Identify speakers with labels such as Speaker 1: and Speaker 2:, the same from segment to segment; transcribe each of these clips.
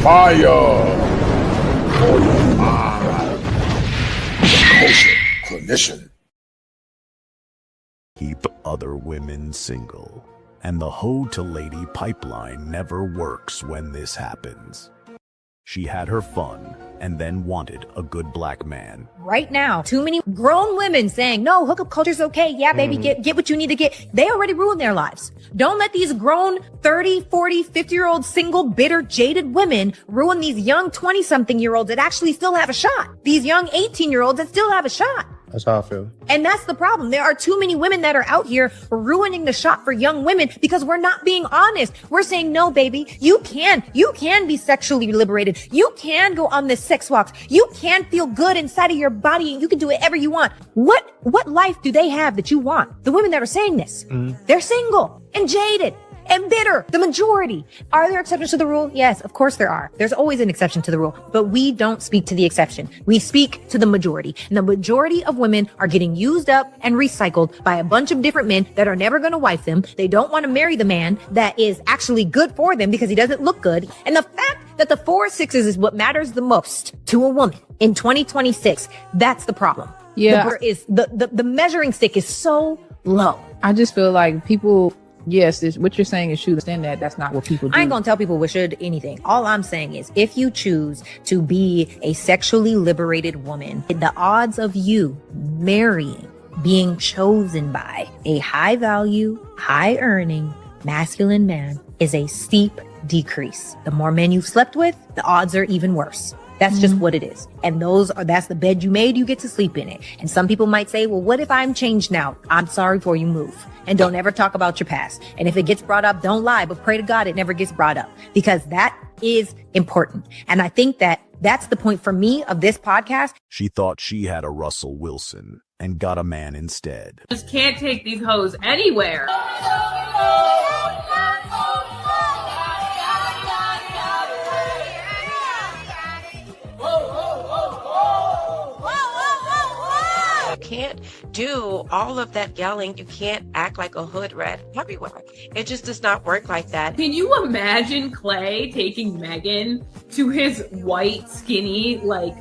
Speaker 1: Fire for your mind. Kosher Clinician.
Speaker 2: Keep other women single. And the hoe to lady pipeline never works when this happens. She had her fun and then wanted a good black man.
Speaker 3: Right now, too many grown women saying, no, hookup culture's okay. Yeah, baby, get what you need to get. They already ruined their lives. Don't let these grown 30, 40, 50-year-old single, bitter, jaded women ruin these young 20-something-year-olds that actually still have a shot. These young 18-year-olds that still have a shot.
Speaker 4: That's how I feel.
Speaker 3: And that's the problem. There are too many women that are out here ruining the shot for young women because we're not being honest. We're saying, no, baby, you can be sexually liberated. You can go on this sex walks. You can feel good inside of your body and you can do whatever you want. What life do they have that you want? The women that are saying this, they're single and jaded and bitter, the majority. Are there exceptions to the rule? Yes, of course there are. There's always an exception to the rule, but we don't speak to the exception. We speak to the majority. And the majority of women are getting used up and recycled by a bunch of different men that are never going to wife them. They don't want to marry the man that is actually good for them because he doesn't look good. And the fact that the 4 6s is what matters the most to a woman in 2026, that's the problem.
Speaker 5: Yeah.
Speaker 3: The measuring stick is so low.
Speaker 5: I just feel like people, yes, what you're saying is true. Understand that that's not what people do.
Speaker 3: I ain't gonna tell people we should anything. All I'm saying is if you choose to be a sexually liberated woman, the odds of you marrying, being chosen by a high value, high earning, masculine man is a steep decrease. The more men you've slept with, the odds are even worse. That's just what it is. And that's the bed you made, you get to sleep in it. And some people might say, well, what if I'm changed now? I'm sorry before you move. And don't ever talk about your past. And if it gets brought up, don't lie, but pray to God it never gets brought up because that is important. And I think that that's the point for me of this podcast.
Speaker 2: She thought she had a Russell Wilson and got a man instead.
Speaker 6: Just can't take these hoes anywhere.
Speaker 7: Can't do all of that yelling. You can't act like a hood rat everywhere. It just does not work like that.
Speaker 6: Can you imagine Clay taking Megan to his white, skinny, like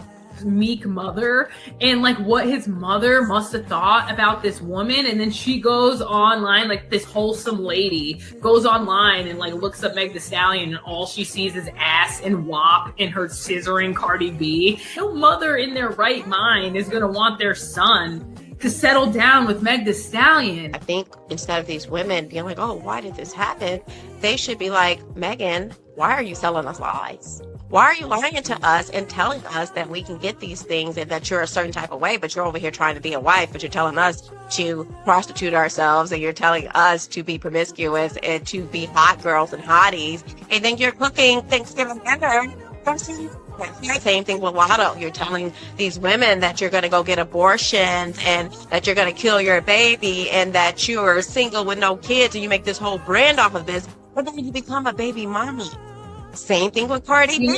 Speaker 6: meek mother and like what his mother must have thought about this woman? And then she goes online, like this wholesome lady goes online and like looks up Meg Thee Stallion and all she sees is ass and WAP and her scissoring Cardi B. No mother in their right mind is gonna want their son to settle down with Meg Thee Stallion.
Speaker 7: I think instead of these women being like, oh, why did this happen? They should be like, Megan, why are you selling us lies? Why are you lying to us and telling us that we can get these things and that you're a certain type of way, but you're over here trying to be a wife, but you're telling us to prostitute ourselves and you're telling us to be promiscuous and to be hot girls and hotties, and then you're cooking Thanksgiving dinner. Same thing with Lotto. You're telling these women that you're going to go get abortions and that you're going to kill your baby and that you're single with no kids and you make this whole brand off of this, but then you become a baby mommy. Same thing with Cardi B.
Speaker 6: You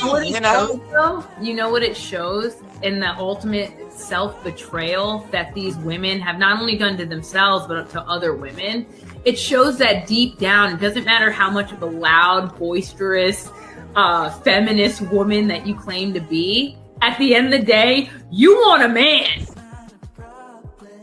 Speaker 6: know what it shows in the ultimate self-betrayal that these women have not only done to themselves but to other women. It shows that deep down, it doesn't matter how much of a loud, boisterous, feminist woman that you claim to be. At the end of the day, you want a man.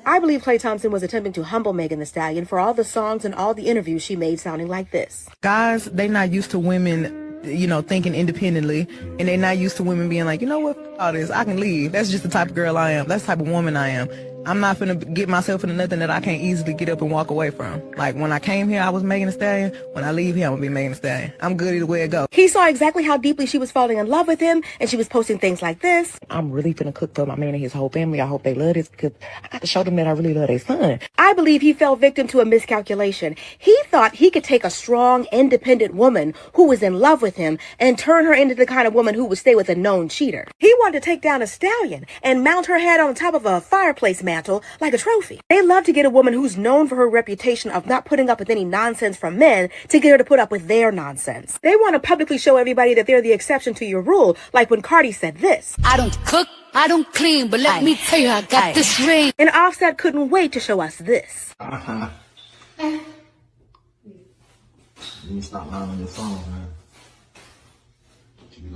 Speaker 8: I believe Klay Thompson was attempting to humble Megan Thee Stallion for all the songs and all the interviews she made sounding like this.
Speaker 9: Guys, they not used to women, thinking independently, and they're not used to women being like, you know what, all this, I can leave. That's just the type of girl I am. That's the type of woman I am. I'm not finna get myself into nothing that I can't easily get up and walk away from. Like, when I came here, I was Megan Thee Stallion. When I leave here, I'm gonna be Megan Thee Stallion. I'm good either way it goes.
Speaker 8: He saw exactly how deeply she was falling in love with him, and she was posting things like this.
Speaker 10: I'm really finna cook for my man and his whole family. I hope they love this because I got to show them that I really love their son.
Speaker 8: I believe he fell victim to a miscalculation. He thought he could take a strong, independent woman who was in love with him and turn her into the kind of woman who would stay with a known cheater. He wanted to take down a stallion and mount her head on top of a fireplace mantle like a trophy. They love to get a woman who's known for her reputation of not putting up with any nonsense from men to get her to put up with their nonsense. They want to publicly show everybody that they're the exception to your rule, like when Cardi said this.
Speaker 11: I don't cook, I don't clean, but let me tell you, I got this ring.
Speaker 8: And Offset couldn't wait to show us this.
Speaker 4: You need to stop lying on your phone, man. You be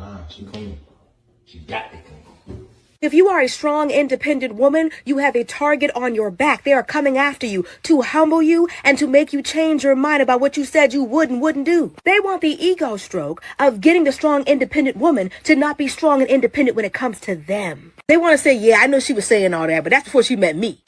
Speaker 8: If you are a strong, independent woman, you have a target on your back. They are coming after you to humble you and to make you change your mind about what you said you would and wouldn't do. They want the ego stroke of getting the strong, independent woman to not be strong and independent when it comes to them. They want to say, yeah, I know she was saying all that, but that's before she met me.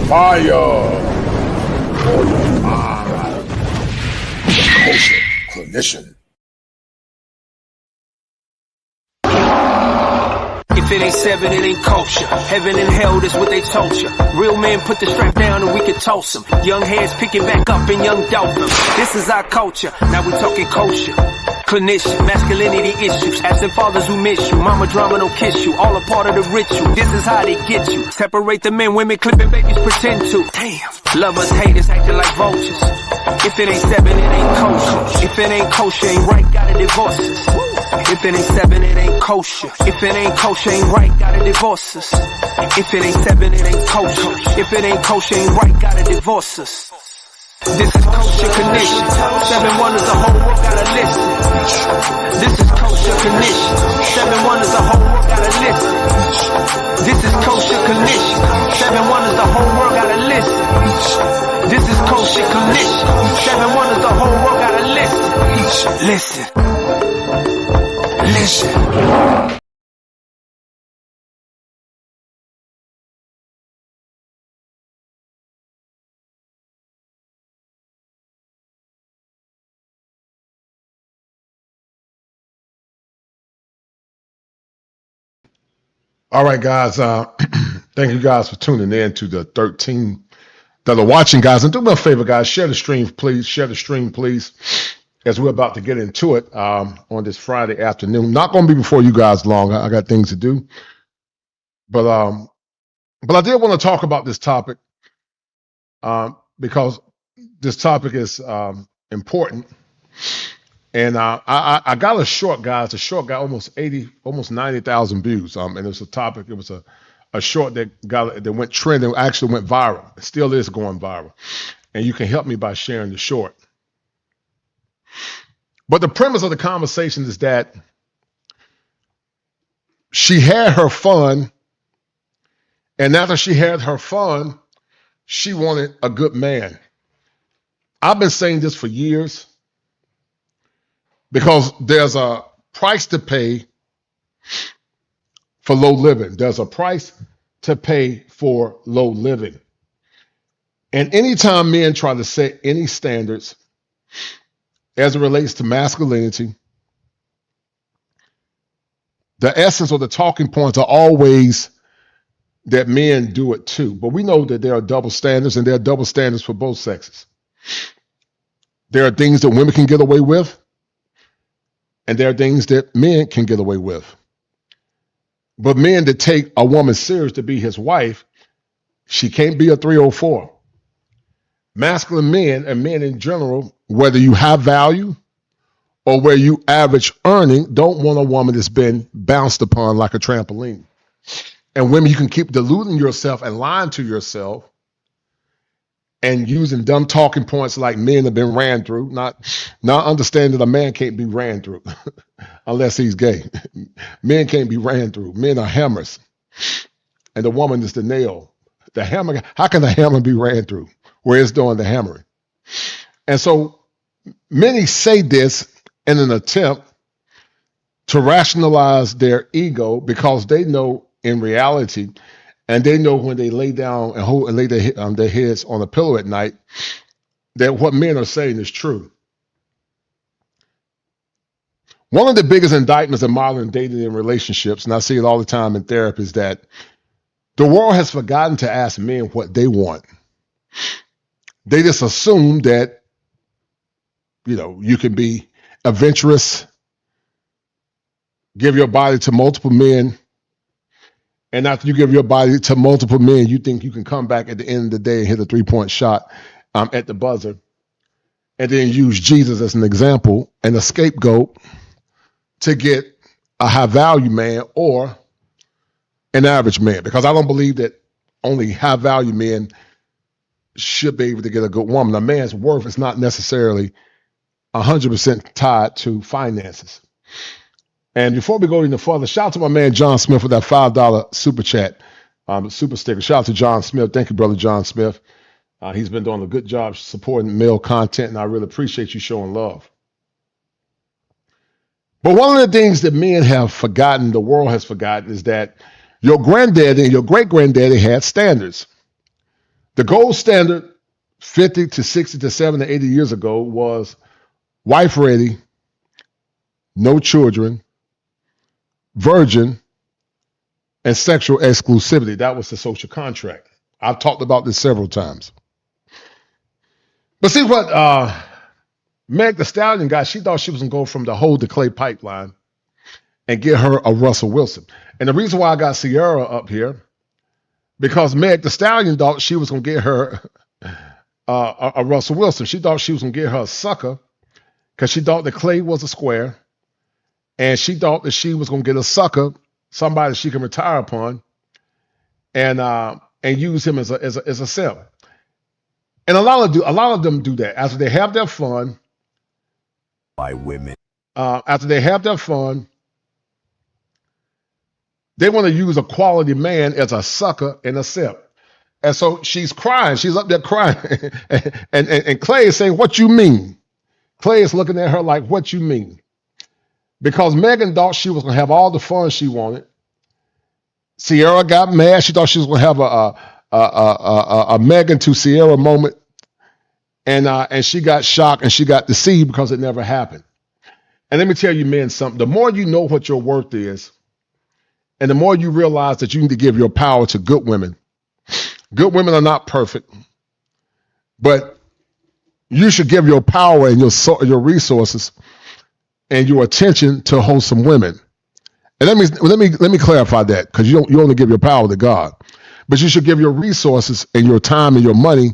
Speaker 1: Fire for your mind. The Kosher Clinician.
Speaker 12: If it ain't seven, it ain't kosher. Heaven and hell, that's what they told you. Real men put the strap down and we can toss them. Young heads picking back up and young dolphins. This is our culture. Now we talking kosher. Clinician, masculinity issues. Absent fathers who miss you. Mama drama don't kiss you. All a part of the ritual. This is how they get you. Separate the men, women clipping babies pretend to. Damn. Lovers, haters acting like vultures. If it ain't seven, it ain't kosher. If it ain't kosher, ain't right, gotta divorce us. If it ain't seven, it ain't kosher. If it ain't kosher, ain't right, gotta divorce us. If it ain't seven, it ain't kosher. If it ain't kosher, ain't right, gotta divorce us. This is kosher condition. 7 wonders, the whole world gotta listen. This is kosher condition. 7 wonders, the whole world gotta listen. This is kosher condition. 7 wonders, the whole world gotta listen. This is kosher condition. 7 wonders, the whole world gotta listen. Listen. Listen.
Speaker 4: All right, guys. Thank you guys for tuning in to the 13 that are watching, guys. And do me a favor, guys. Share the stream, please. Share the stream, please, as we're about to get into it on this Friday afternoon. Not going to be before you guys long. I got things to do. But I did want to talk about this topic because this topic is important. And I got a short, guys. A short got almost 90,000 views. And it's a topic. It was a short that went trending, actually went viral. It still is going viral. And you can help me by sharing the short. But the premise of the conversation is that she had her fun, and after she had her fun, she wanted a good man. I've been saying this for years because there's a price to pay for low living. There's a price to pay for low living. And anytime men try to set any standards as it relates to masculinity, the essence or the talking points are always that men do it too. But we know that there are double standards, and there are double standards for both sexes. There are things that women can get away with, and there are things that men can get away with. But men that take a woman serious to be his wife, she can't be a 304. Masculine men and men in general, whether you have value or where you average earning, don't want a woman that's been bounced upon like a trampoline. And women, you can keep deluding yourself and lying to yourself and using dumb talking points like men have been ran through, not understanding that a man can't be ran through unless he's gay. Men can't be ran through. Men are hammers. And the woman is the nail. The hammer, how can the hammer be ran through where it's doing the hammering? And so many say this in an attempt to rationalize their ego because they know in reality, and they know when they lay down and lay their heads on a pillow at night, that what men are saying is true. One of the biggest indictments of modern dating and relationships, and I see it all the time in therapy, is that the world has forgotten to ask men what they want. They just assume that, you can be adventurous, give your body to multiple men, and after you give your body to multiple men, you think you can come back at the end of the day and hit a 3-point shot at the buzzer, and then use Jesus as an example and a scapegoat to get a high value man or an average man. Because I don't believe that only high value men should be able to get a good woman. A man's worth is not necessarily 100% tied to finances. And before we go any further, shout out to my man John Smith for that $5 super chat, super sticker. Shout out to John Smith. Thank you, brother John Smith. He's been doing a good job supporting male content, and I really appreciate you showing love. But one of the things that men have forgotten, the world has forgotten, is that your granddaddy and your great-granddaddy had standards. The gold standard 50 to 60 to 70 to 80 years ago was wife ready, no children, virgin, and sexual exclusivity. That was the social contract. I've talked about this several times. But see what Meg the Stallion got, she thought she was going to go from the Hold the Clay pipeline and get her a Russell Wilson. And the reason why I got Sierra up here, because Meg the Stallion thought she was going to get her a Russell Wilson. She thought she was going to get her a sucker because she thought that Clay was a square. And she thought that she was going to get a sucker, somebody she can retire upon, and use him as a simp. And a lot of them do that after they have their fun.
Speaker 2: By women.
Speaker 4: After they have their fun, they want to use a quality man as a sucker and a simp. And so she's crying. She's up there crying, and Clay is saying, "What you mean?" Clay is looking at her like, "What you mean?" Because Megan thought she was going to have all the fun she wanted. Sierra got mad. She thought she was going to have a Megan to Sierra moment. And she got shocked and she got deceived because it never happened. And let me tell you, men, something. The more you know what your worth is, and the more you realize that you need to give your power to good women. Good women are not perfect. But you should give your power and your resources and your attention to wholesome women. And let me clarify that, because you only give your power to God, but you should give your resources and your time and your money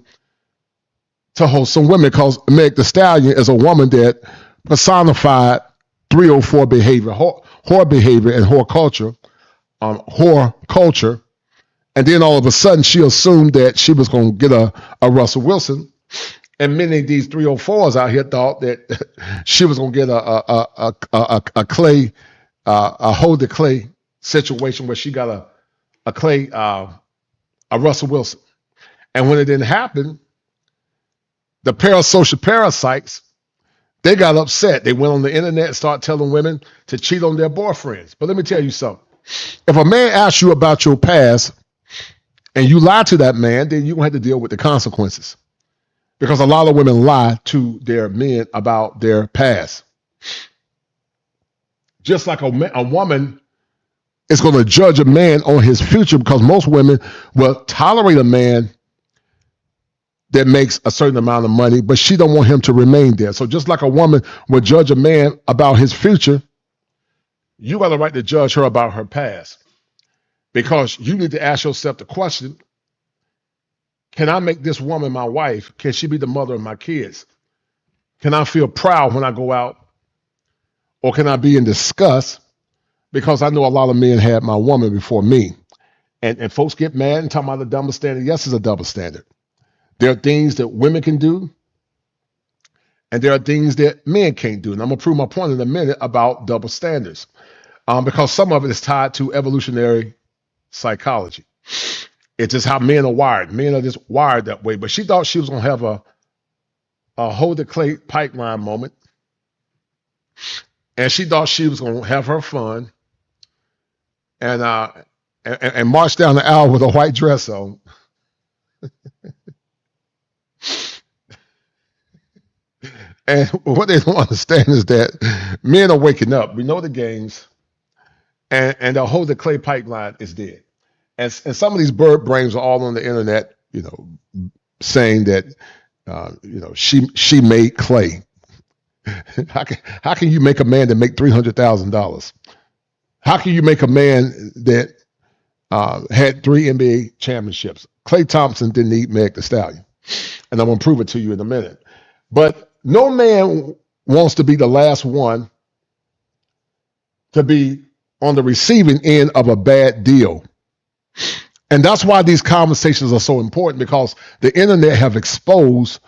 Speaker 4: to wholesome women, because Meg Thee Stallion is a woman that personified 304 behavior, whore behavior and whore culture. And then all of a sudden she assumed that she was going to get a Russell Wilson. And many of these 304s out here thought that she was going to get a Clay, a Hold the Clay situation where she got a Clay, a Russell Wilson. And when it didn't happen, the parasocial parasites, they got upset. They went on the internet and started telling women to cheat on their boyfriends. But let me tell you something. If a man asks you about your past and you lie to that man, then you're going to have to deal with the consequences. Because a lot of women lie to their men about their past. Just like a woman is going to judge a man on his future, because most women will tolerate a man that makes a certain amount of money, but she don't want him to remain there. So just like a woman will judge a man about his future, you got the right to judge her about her past, because you need to ask yourself the question, can I make this woman my wife? Can she be the mother of my kids? Can I feel proud when I go out? Or can I be in disgust? Because I know a lot of men had my woman before me. And folks get mad and talk about a double standard. Yes, it's a double standard. There are things that women can do, and there are things that men can't do. And I'm going to prove my point in a minute about double standards, because some of it is tied to evolutionary psychology. It's just how men are wired. Men are just wired that way. But she thought she was going to have a Hold the Clay pipeline moment. And she thought she was going to have her fun and march down the aisle with a white dress on. And what they don't understand is that men are waking up. We know the games, and the Hold the Clay pipeline is dead. And some of these bird brains are all on the internet, saying that, she made clay. How can you make a man that make $300,000? How can you make a man that had 3 NBA championships? Klay Thompson didn't eat Meg Thee Stallion, and I'm gonna prove it to you in a minute. But no man wants to be the last one to be on the receiving end of a bad deal. And that's why these conversations are so important, because the internet have exposed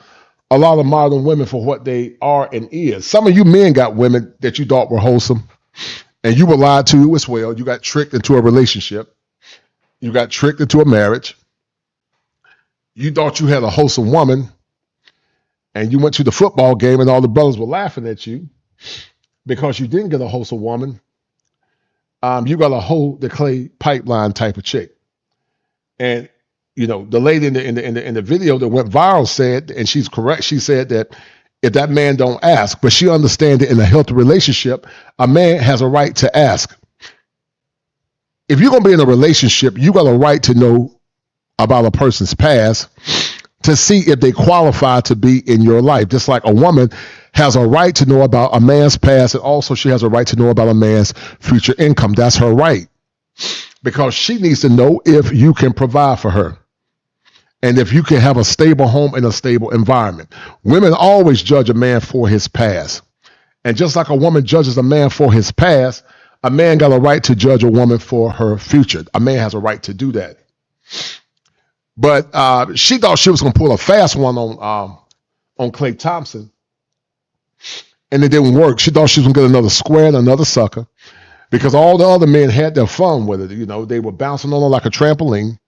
Speaker 4: a lot of modern women for what they are and is. Some of you men got women that you thought were wholesome, and you were lied to as well. You got tricked into a relationship. You got tricked into a marriage. You thought you had a wholesome woman, and you went to the football game and all the brothers were laughing at you because you didn't get a wholesome woman. You got a Hold the Clay pipeline type of chick. And the lady in the video that went viral said, and she's correct, she said that if that man don't ask, but she understands that in a healthy relationship, a man has a right to ask. If you're going to be in a relationship, you got a right to know about a person's past to see if they qualify to be in your life. Just like a woman has a right to know about a man's past, and also she has a right to know about a man's future income. That's her right, because she needs to know if you can provide for her and if you can have a stable home and a stable environment. Women always judge a man for his past. And just like a woman judges a man for his past, a man got a right to judge a woman for her future. A man has a right to do that. But she thought she was going to pull a fast one on Klay Thompson, and it didn't work. She thought she was going to get another square and another sucker, because all the other men had their fun with it. They were bouncing on her like a trampoline,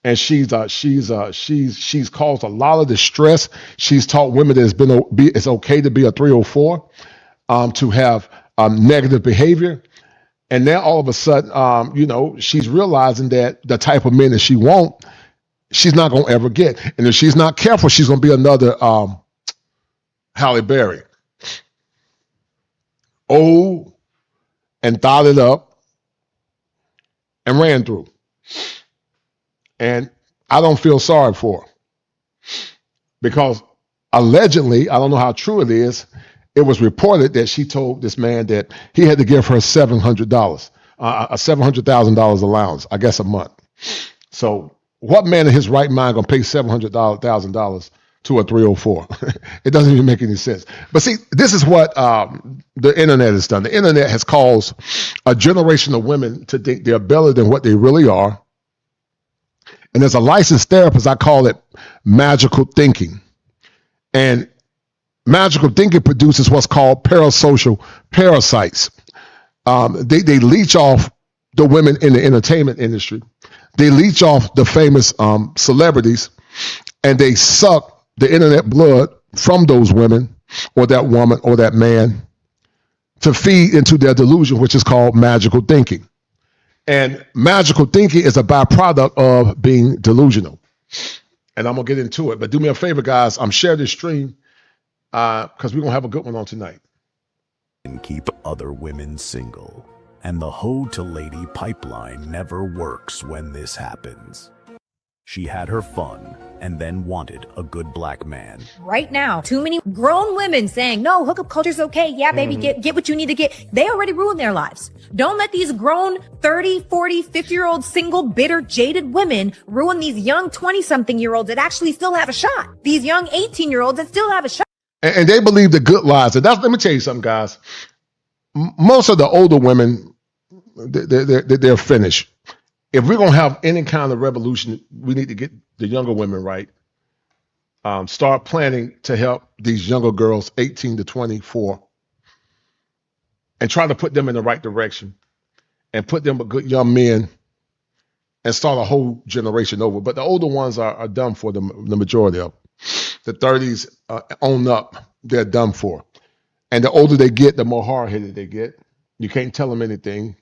Speaker 4: and she's caused a lot of distress. She's taught women that it's okay to be a 304, to have negative behavior. And now all of a sudden, she's realizing that the type of men that she wants, she's not going to ever get. And if she's not careful, she's going to be another Halle Berry. Old and thought it up and ran through. And I don't feel sorry for her, because allegedly, I don't know how true it is, it was reported that she told this man that he had to give her $700 a $700,000 allowance, I guess, a month. So what man in his right mind gonna pay $700,000 to a 304? It doesn't even make any sense. But see, this is what the internet has done. The internet has caused a generation of women to think they're better than what they really are. And as a licensed therapist, I call it magical thinking. And magical thinking produces what's called parasocial parasites. They leech off the women in the entertainment industry. They leech off the famous celebrities, and they suck the internet blood from those women or that woman or that man to feed into their delusion, which is called magical thinking. And magical thinking is a byproduct of being delusional. And I'm going to get into it. But do me a favor, guys. I'm sharing this stream because we're going to have a good one on tonight.
Speaker 2: And keep other women single. And the hoe to lady pipeline never works when this happens. She had her fun and then wanted a good black man.
Speaker 3: Right now, too many grown women saying, no, hookup culture's okay. Yeah, baby, get what you need to get. They already ruined their lives. Don't let these grown 30, 40, 50-year-old single, bitter, jaded women ruin these young 20-something-year-olds that actually still have a shot. These young 18-year-olds that still have a shot.
Speaker 4: And they believe the good lies. And let me tell you something, guys. Most of the older women, they're finished. If we're going to have any kind of revolution, we need to get the younger women right. Start planning to help these younger girls, 18 to 24, and try to put them in the right direction and put them with good young men and start a whole generation over. But the older ones are done for, the majority of them. The 30s own up, they're done for. And the older they get, the more hard-headed they get. You can't tell them anything.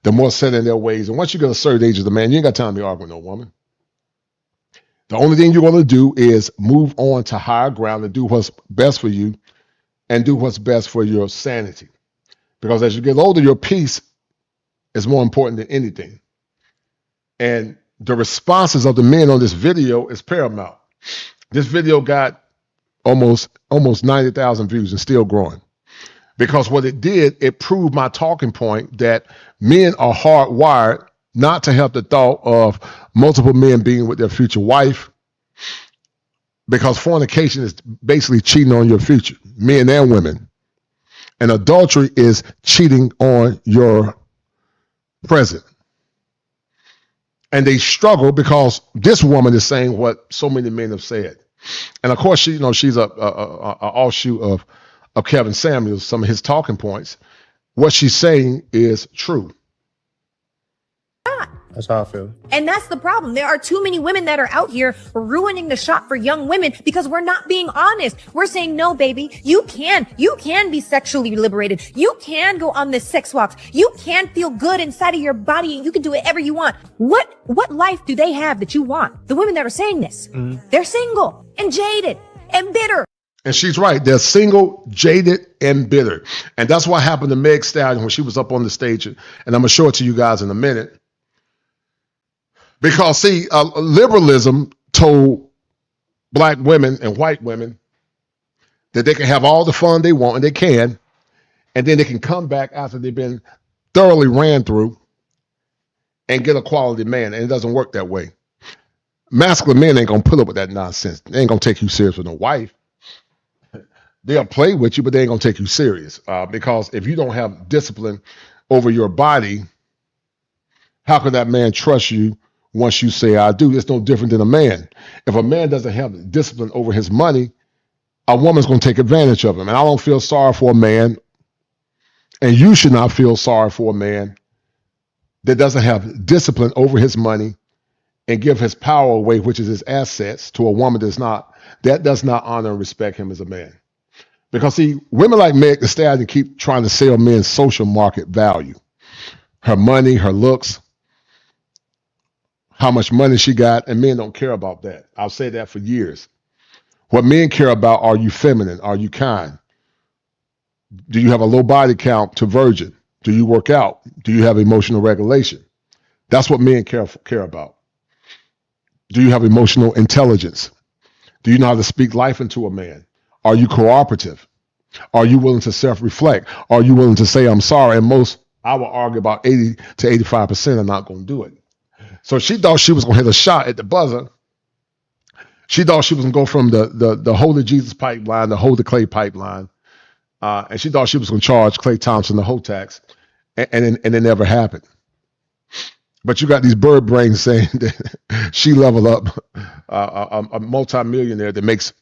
Speaker 4: The more set in their ways. And once you get a certain age as a man, you ain't got time to be arguing with no woman. The only thing you're going to do is move on to higher ground and do what's best for you and do what's best for your sanity. Because as you get older, your peace is more important than anything. And the responses of the men on this video is paramount. This video got almost 90,000 views and still growing. Because what it did, it proved my talking point that men are hardwired not to have the thought of multiple men being with their future wife, because fornication is basically cheating on your future, men and women. And adultery is cheating on your present. And they struggle because this woman is saying what so many men have said. And of course, she's a offshoot of Kevin Samuels, some of his talking points. What she's saying is true.
Speaker 13: That's how I feel.
Speaker 3: And that's the problem. There are too many women that are out here ruining the shop for young women because we're not being honest. We're saying, no, baby, you can be sexually liberated. You can go on this sex walks. You can feel good inside of your body and you can do whatever you want. What life do they have that you want? The women that are saying this, they're single and jaded and bitter.
Speaker 4: And she's right. They're single, jaded, and bitter. And that's what happened to Meg Stallion when she was up on the stage. And I'm going to show it to you guys in a minute. Because, see, liberalism told black women and white women that they can have all the fun they want, and they can, and then they can come back after they've been thoroughly ran through and get a quality man. And it doesn't work that way. Masculine men ain't going to put up with that nonsense. They ain't going to take you serious with no wife. They'll play with you, but they ain't going to take you serious. Because if you don't have discipline over your body, how can that man trust you once you say, I do? It's no different than a man. If a man doesn't have discipline over his money, a woman's going to take advantage of him. And I don't feel sorry for a man, and you should not feel sorry for a man that doesn't have discipline over his money and give his power away, which is his assets, to a woman that does not honor and respect him as a man. Because, see, women like Meg Thee Stallion keep trying to sell men social market value. Her money, her looks, how much money she got, and men don't care about that. I've said that for years. What men care about, are you feminine? Are you kind? Do you have a low body count to virgin? Do you work out? Do you have emotional regulation? That's what men care about. Do you have emotional intelligence? Do you know how to speak life into a man? Are you cooperative? Are you willing to self-reflect? Are you willing to say, I'm sorry? And most I would argue about 80 to 85% are not going to do it. So she thought she was going to hit a shot at the buzzer. She thought she was going to go from the Holy Jesus pipeline, the Holy Clay pipeline, and she thought she was going to charge Klay Thompson the whole tax, and it never happened. But you got these bird brains saying that she leveled up a multimillionaire that makes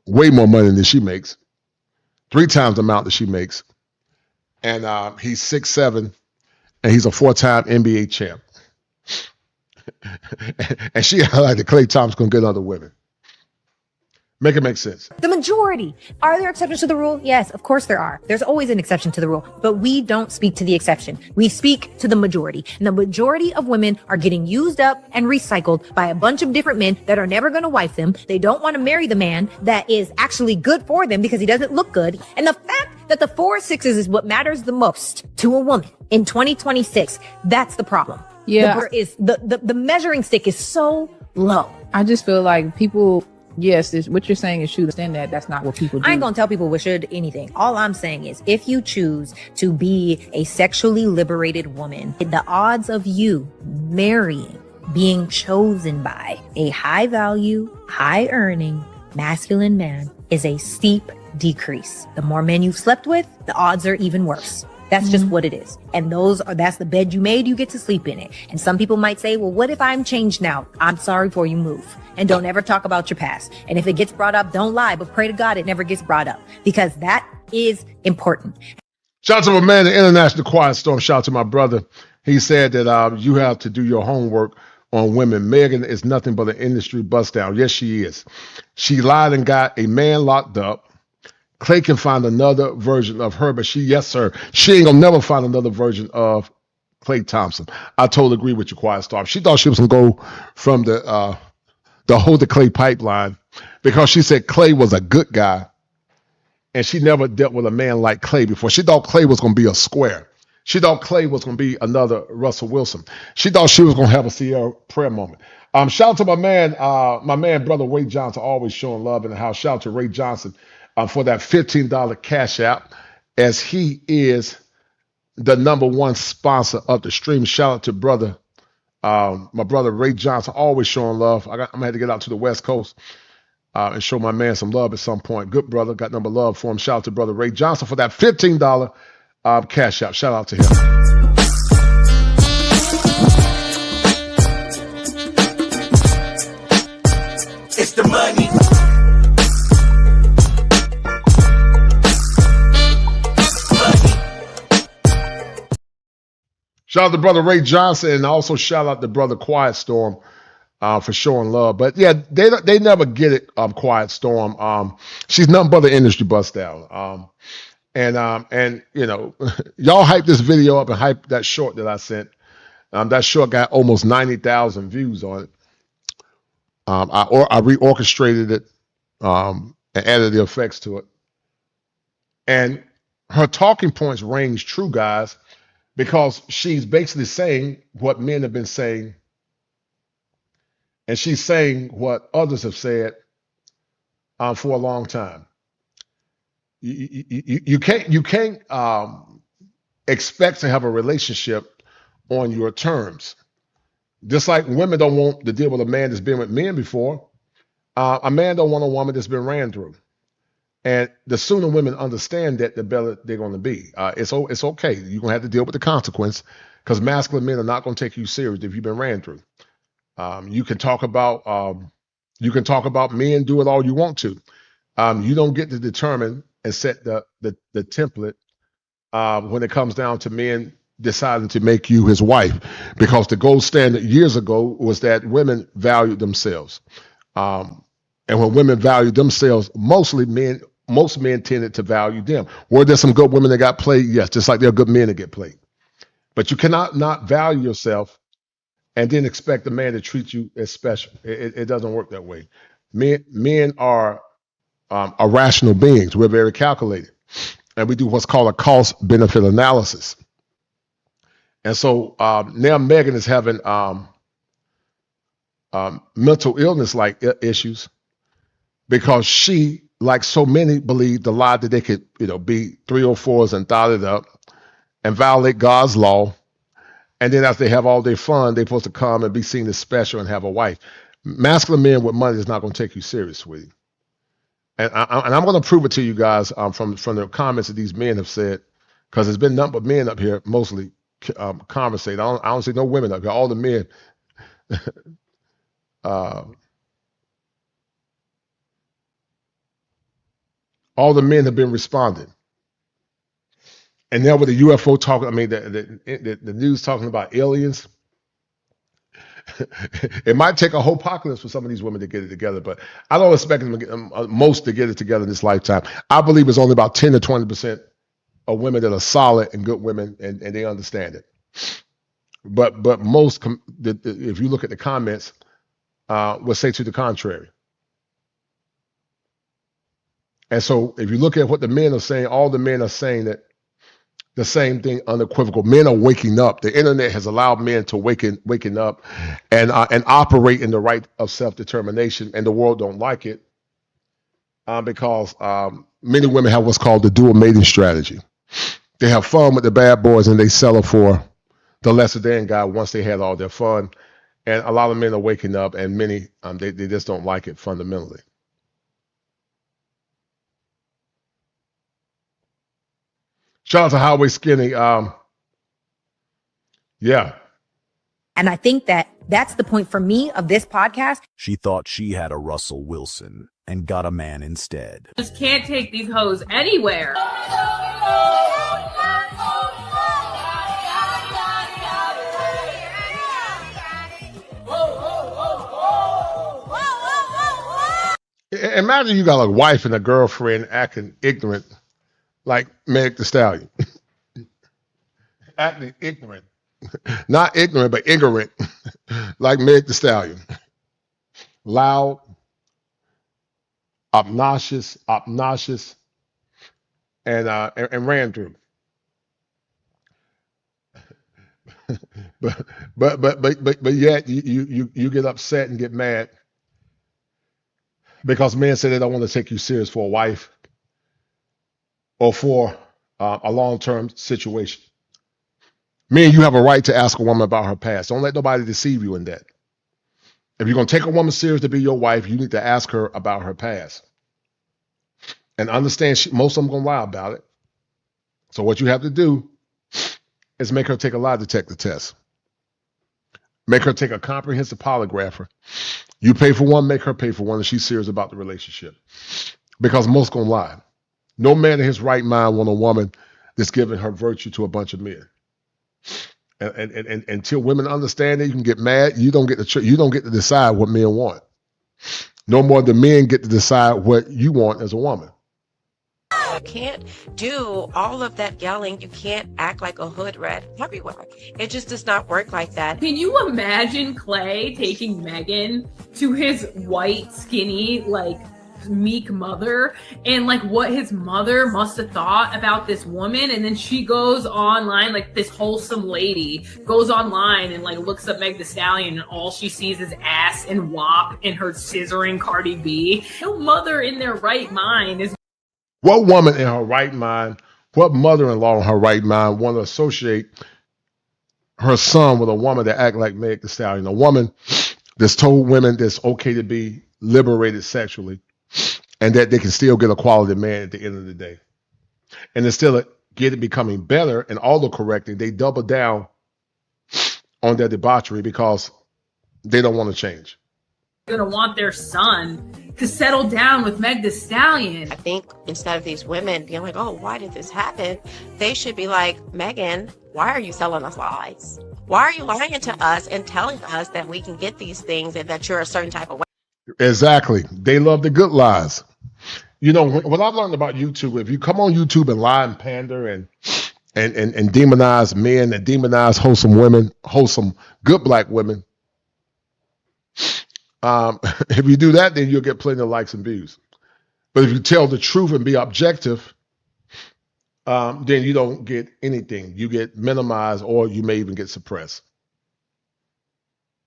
Speaker 4: way more money than she makes, 3 times the amount that she makes, and he's 6'7", and he's a 4-time NBA champ. And she highlighted Klay Thompson's gonna get other women. Make it make sense.
Speaker 3: The majority. Are there exceptions to the rule? Yes, of course there are. There's always an exception to the rule, but we don't speak to the exception. We speak to the majority. And the majority of women are getting used up and recycled by a bunch of different men that are never going to wife them. They don't want to marry the man that is actually good for them because he doesn't look good. And the fact that the 4 6s is what matters the most to a woman in 2026, that's the problem.
Speaker 5: Yeah.
Speaker 3: The measuring stick is so low.
Speaker 5: I just feel like people, yes, what you're saying is true. Understand that that's not what people do.
Speaker 3: I ain't gonna tell people we should anything. All I'm saying is if you choose to be a sexually liberated woman, the odds of you marrying, being chosen by a high value, high earning, masculine man is a steep decrease. The more men you've slept with, the odds are even worse. That's just what it is. And that's the bed you made, you get to sleep in it. And some people might say, well, what if I'm changed now? I'm sorry for you, move. And don't ever talk about your past. And if it gets brought up, don't lie, but pray to God it never gets brought up because that is important.
Speaker 4: Shout out to my man, the International Quiet Storm. Shout out to my brother. He said that you have to do your homework on women. Megan is nothing but an industry bust down. Yes, she is. She lied and got a man locked up. Clay can find another version of her, but she ain't gonna never find another version of Klay Thompson. I totally agree with you, Quiet Storm. She thought she was gonna go from the Hold the Clay pipeline because she said Clay was a good guy, and she never dealt with a man like Clay before. She thought Clay was gonna be a square. She thought Clay was gonna be another Russell Wilson. She thought she was gonna have a Sierra prayer moment. Shout out to my man, brother Ray Johnson, always showing love in the house. Shout out to Ray Johnson. For that $15 cash app, as he is the #1 sponsor of the stream. Shout out to my brother Ray Johnson, always showing love. I'm gonna have to get out to the West Coast and show my man some love at some point. Good brother, got number love for him. Shout out to brother Ray Johnson for that $15 cash app. Shout out to him.
Speaker 12: It's the money.
Speaker 4: Shout out to brother Ray Johnson, and also shout out to brother Quiet Storm for showing love. But yeah, they never get it, Quiet Storm. She's nothing but an industry bust down. And you know, y'all hype this video up and hype that short that I sent. That short got almost 90,000 views on it. I reorchestrated it and added the effects to it. And her talking points range true, guys, because she's basically saying what men have been saying, and she's saying what others have said for a long time. You can't expect to have a relationship on your terms. Just like women don't want to deal with a man that's been with men before, a man don't want a woman that's been ran through. And the sooner women understand that, the better they're going to be. It's okay. You're going to have to deal with the consequence because masculine men are not going to take you serious if you've been ran through. You can talk about men, do it all you want to. You don't get to determine and set the template when it comes down to men deciding to make you his wife, because the gold standard years ago was that women valued themselves. And when women value themselves, most men tended to value them. Were there some good women that got played? Yes, just like there are good men that get played. But you cannot not value yourself and then expect a man to treat you as special. It doesn't work that way. Men are irrational beings. We're very calculated. And we do what's called a cost-benefit analysis. And so now Megan is having mental illness-like issues, because she, like so many, believed the lie that they could, be 304s and thought it up and violate God's law. And then after they have all their fun, they're supposed to come and be seen as special and have a wife. Masculine men with money is not going to take you serious, sweetie. And I'm going to prove it to you guys from the comments that these men have said, because there's been nothing but men up here mostly conversate. I don't see no women up here. All the men. All the men have been responding. And now with the UFO talking, I mean, the news talking about aliens, it might take a whole apocalypse for some of these women to get it together, but I don't expect them to get, most to get it together in this lifetime. I believe it's only about 10 to 20% of women that are solid and good women, and they understand it. But most, if you look at the comments, will say to the contrary. And so if you look at what the men are saying, all the men are saying that the same thing, unequivocal. Men are waking up. The internet has allowed men to waking up and operate in the right of self-determination, and the world don't like it because many women have what's called the dual mating strategy. They have fun with the bad boys and they settle for the lesser than guy once they had all their fun. And a lot of men are waking up, and many they just don't like it fundamentally. Shout out to Highway Skinny. Yeah.
Speaker 3: And I think that's the point for me of this podcast.
Speaker 2: She thought she had a Russell Wilson and got a man instead.
Speaker 6: Just can't take these hoes anywhere.
Speaker 4: Imagine you got a wife and a girlfriend acting ignorant like Meg Thee Stallion. Acting ignorant. Not ignorant, but ignorant like Meg Thee Stallion. Loud, obnoxious, and ran through. but yet you get upset and get mad because men say they don't want to take you serious for a wife or for a long-term situation. Men, you have a right to ask a woman about her past. Don't let nobody deceive you in that. If you're going to take a woman serious to be your wife, you need to ask her about her past. And understand most of them going to lie about it. So what you have to do is make her take a lie detector test. Make her take a comprehensive polygrapher. You pay for one, make her pay for one, and she's serious about the relationship. Because most going to lie. No man in his right mind want a woman that's giving her virtue to a bunch of men. And until women understand that, you can get mad. You don't get to decide what men want. No more than men get to decide what you want as a woman.
Speaker 7: You can't do all of that yelling. You can't act like a hood rat everywhere. It just does not work like that.
Speaker 6: Can you imagine Clay taking Megan to his white, skinny, like, meek mother, and like what his mother must have thought about this woman, and then she goes online, like this wholesome lady goes online and like looks up Meg Thee Stallion, and all she sees is ass and WAP and her scissoring Cardi B. No mother in their right mind is.
Speaker 4: What woman in her right mind, what mother-in-law in her right mind want to associate her son with a woman that act like Meg Thee Stallion, a woman that's told women that it's okay to be liberated sexually, and that they can still get a quality man at the end of the day. And instead of get it becoming better and auto-correcting, they double down on their debauchery because they don't want to change.
Speaker 6: Gonna want their son to settle down with Meg Thee Stallion.
Speaker 7: I think instead of these women being like, oh, why did this happen? They should be like, Megan, why are you selling us lies? Why are you lying to us and telling us that we can get these things and that you're a certain type of way?
Speaker 4: Exactly. They love the good lies. You know, what I've learned about YouTube, if you come on YouTube and lie and pander and demonize men and demonize wholesome women, wholesome good black women, if you do that, then you'll get plenty of likes and views. But if you tell the truth and be objective, then you don't get anything. You get minimized, or you may even get suppressed.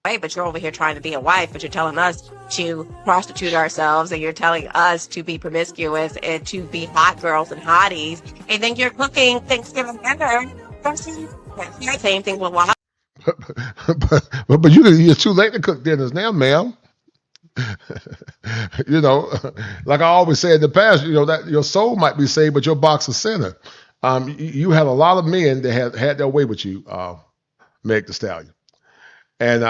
Speaker 7: But you're over here trying to be a wife, but you're telling us to prostitute ourselves, and you're telling us to be promiscuous and to be hot girls and hotties, and then you're cooking Thanksgiving dinner Same thing with wives.
Speaker 4: But you're too late to cook dinners now, ma'am. You know, like I always say in the past, you know, that your soul might be saved, but your box is sinner. You had a lot of men that had their way with you, Meg Thee Stallion. And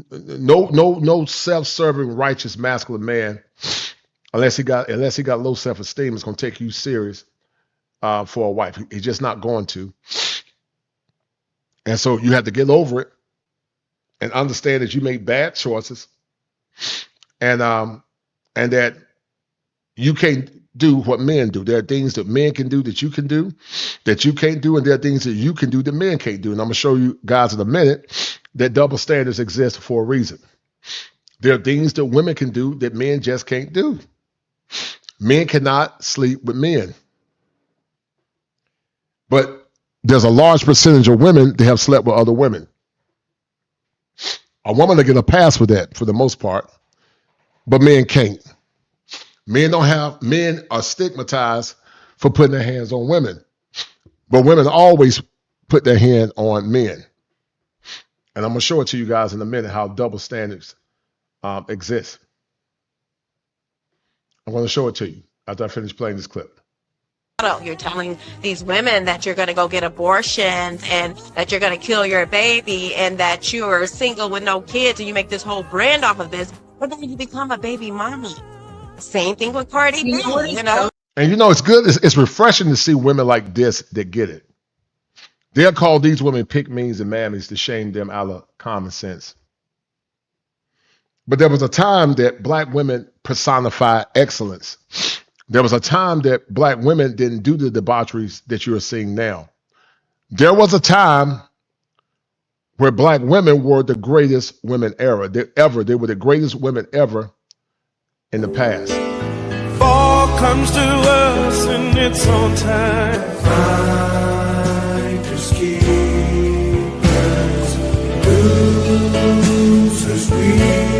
Speaker 4: no self-serving, righteous, masculine man, unless he got low self-esteem, is going to take you serious for a wife. He's just not going to. And so you have to get over it and understand that you make bad choices, and that you can't do what men do. There are things that men can do that you can do that you can't do, and there are things that you can do that men can't do. And I'm gonna show you guys in a minute that double standards exist for a reason. There are things that women can do that men just can't do. Men cannot sleep with men, but there's a large percentage of women that have slept with other women. A woman will get a pass for that for the most part, but men can't. Men are stigmatized for putting their hands on women, but women always put their hand on men. And I'm gonna show it to you guys in a minute how double standards exist. I'm gonna show it to you after I finish playing this clip.
Speaker 7: You're telling these women that you're going to go get abortions and that you're going to kill your baby and that you're single with no kids, and you make this whole brand off of this, but then you become a baby mommy. Same thing with Cardi B, you know?
Speaker 4: And you know, it's good. It's refreshing to see women like this that get it. They'll call these women pick-me's and mammies to shame them out of common sense. But there was a time that black women personified excellence. There was a time that black women didn't do the debaucheries that you are seeing now. There was a time where black women were the greatest women ever. They were the greatest women ever in the past.
Speaker 12: Fall comes to us and it's on time. Finders keepers, losers we.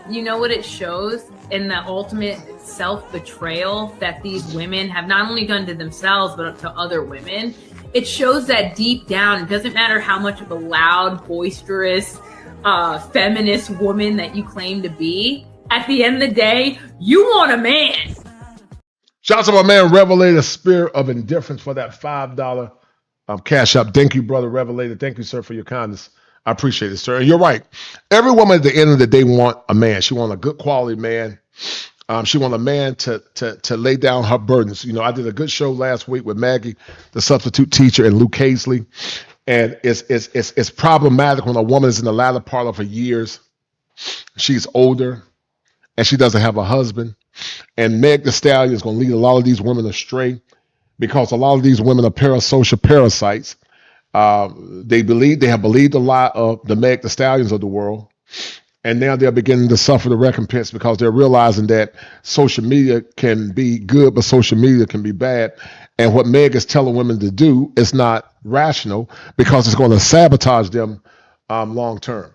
Speaker 6: You know what it shows in the ultimate self-betrayal that these women have not only done to themselves but to other women? It shows that deep down, it doesn't matter how much of a loud, boisterous, feminist woman that you claim to be. At the end of the day, you want a man.
Speaker 4: Shout out to my man Revelator, Spirit of Indifference, for that $5 cash up. Thank you, brother Revelator. Thank you, sir, for your kindness. I appreciate it, sir. And you're right. Every woman at the end of the day want a man. She want a good quality man. She want a man to lay down her burdens. You know, I did a good show last week with Maggie, the substitute teacher, and Luke Hazley. And it's problematic when a woman is in the latter part of her years. She's older and she doesn't have a husband. And Meg Thee Stallion is going to lead a lot of these women astray because a lot of these women are parasocial parasites. They have believed a lot of the Meg Thee Stallions of the world, and now they're beginning to suffer the recompense because they're realizing that social media can be good, but social media can be bad. And what Meg is telling women to do is not rational because it's going to sabotage them long term.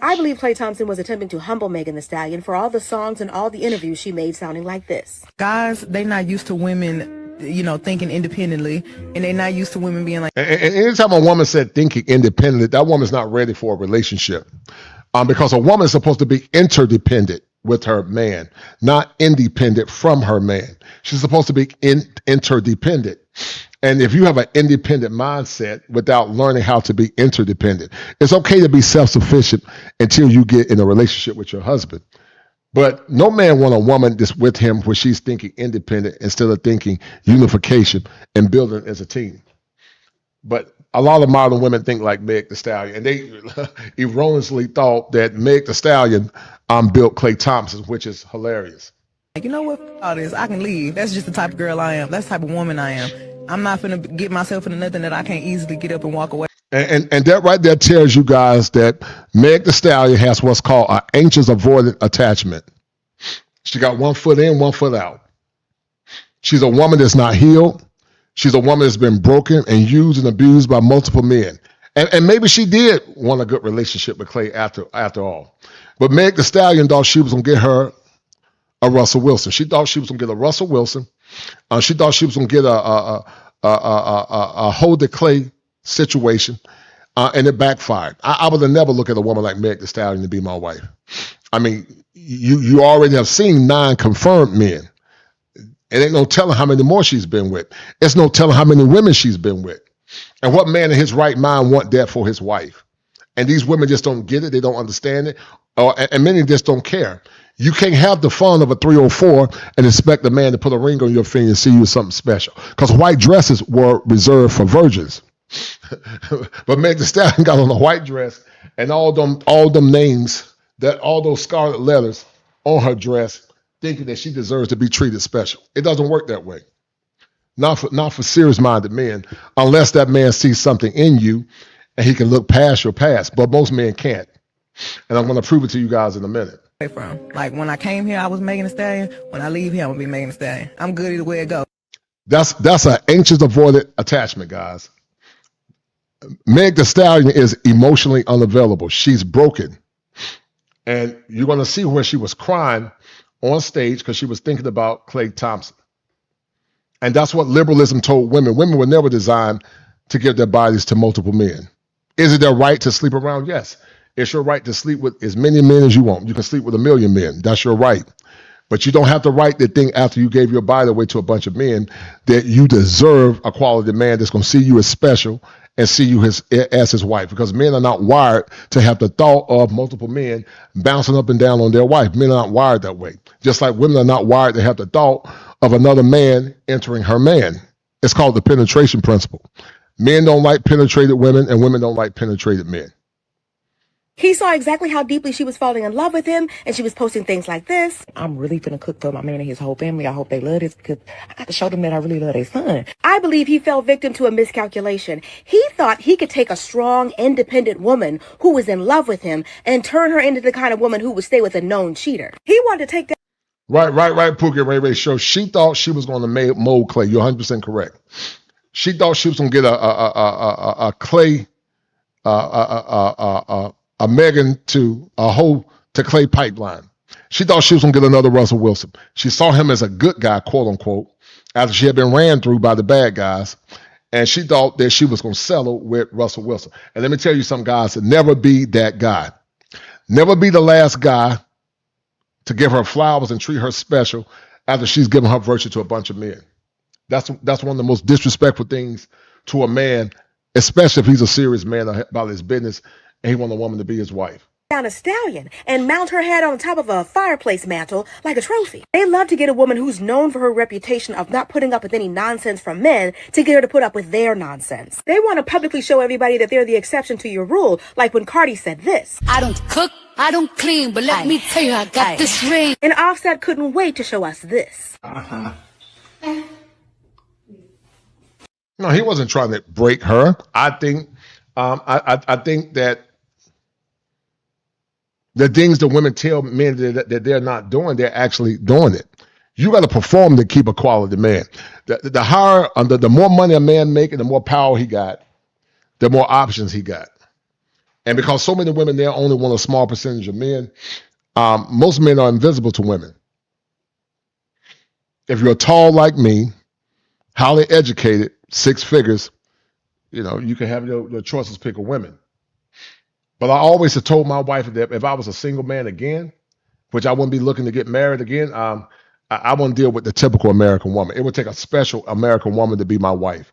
Speaker 8: I believe Klay Thompson was attempting to humble Megan Thee Stallion for all the songs and all the interviews she made sounding like this.
Speaker 9: Guys, they not used to women, you know, thinking independently, and they're not used to women being like.
Speaker 4: And anytime a woman said thinking independent, that woman's not ready for a relationship, because a woman is supposed to be interdependent with her man, not independent from her man. She's supposed to be interdependent. And if you have an independent mindset without learning how to be interdependent, it's okay to be self-sufficient until you get in a relationship with your husband. But no man want a woman that's with him where she's thinking independent instead of thinking unification and building as a team. But a lot of modern women think like Meg Thee Stallion, and they erroneously thought that Meg Thee Stallion built Klay Thompson, which is hilarious.
Speaker 9: You know what? All this, I can leave. That's just the type of girl I am. That's the type of woman I am. I'm not gonna get myself into nothing that I can't easily get up and walk away.
Speaker 4: And that right there tells you guys that Meg Thee Stallion has what's called an anxious avoidant attachment. She got one foot in, one foot out. She's a woman that's not healed. She's a woman that's been broken and used and abused by multiple men. And maybe she did want a good relationship with Klay after all. But Meg Thee Stallion thought she was gonna get her a Russell Wilson. She thought she was gonna get a Russell Wilson, She thought she was going to get a hold the clay situation, and it backfired. I would have never looked at a woman like Meg Thee Stallion to be my wife. I mean, you already have seen 9 confirmed men. It ain't no telling how many more she's been with. It's no telling how many women she's been with. And what man in his right mind want that for his wife? And these women just don't get it. They don't understand it. And many just don't care. You can't have the fun of a 304 and expect a man to put a ring on your finger and see you as something special. Because white dresses were reserved for virgins. But Meg Thee Stallion got on a white dress, and all them names, all those scarlet letters on her dress, thinking that she deserves to be treated special. It doesn't work that way. Not for serious-minded men, unless that man sees something in you and he can look past your past. But most men can't. And I'm going to prove it to you guys in a minute.
Speaker 9: From like when I came here, I was Megan Thee Stallion. When I leave here, I'm gonna be Megan Thee Stallion. I'm good either way it goes.
Speaker 4: That's an anxious avoided attachment, guys. Meg Thee Stallion is emotionally unavailable. She's broken. And you're going to see where she was crying on stage because she was thinking about Clay Thompson. And that's what liberalism told women. Women were never designed to give their bodies to multiple men. Is it their right to sleep around? Yes. It's your right to sleep with as many men as you want. You can sleep with 1 million men. That's your right. But you don't have the right to think after you gave your body away to a bunch of men that you deserve a quality man that's going to see you as special and see you as his wife. Because men are not wired to have the thought of multiple men bouncing up and down on their wife. Men are not wired that way. Just like women are not wired to have the thought of another man entering her man. It's called the penetration principle. Men don't like penetrated women, and women don't like penetrated men.
Speaker 8: He saw exactly how deeply she was falling in love with him, and she was posting things like this.
Speaker 10: I'm really finna cook for my man and his whole family. I hope they love this because I got to show them that I really love their son.
Speaker 8: I believe he fell victim to a miscalculation. He thought he could take a strong, independent woman who was in love with him and turn her into the kind of woman who would stay with a known cheater. He wanted to take that.
Speaker 4: Right, Pookie Ray Show. She thought she was going to mold Clay. You're 100% correct. She thought she was going to get a Clay, a Megan to a hoe to Clay pipeline. She thought she was going to get another Russell Wilson. She saw him as a good guy, quote unquote, after she had been ran through by the bad guys. And she thought that she was going to settle with Russell Wilson. And let me tell you something, guys, never be that guy. Never be the last guy to give her flowers and treat her special after she's given her virtue to a bunch of men. That's one of the most disrespectful things to a man, especially if he's a serious man about his business and he wants a woman to be his wife.
Speaker 8: Down a stallion and mount her head on top of a fireplace mantle like a trophy. They love to get a woman who's known for her reputation of not putting up with any nonsense from men to get her to put up with their nonsense. They want to publicly show everybody that they're the exception to your rule, like when Cardi said this.
Speaker 11: I don't cook, I don't clean, but let me tell you, I got this ring.
Speaker 8: And Offset couldn't wait to show us this.
Speaker 4: No, he wasn't trying to break her. I think that the things that women tell men that they're not doing, they're actually doing it. You got to perform to keep a quality man. The higher, the more money a man makes and the more power he got, the more options he got. And because so many women there only want a small percentage of men, most men are invisible to women. If you're tall like me, highly educated, 6 figures, you can have your choices pick of women. But I always have told my wife that if I was a single man again, which I wouldn't be looking to get married again, I wouldn't deal with the typical American woman. It would take a special American woman to be my wife.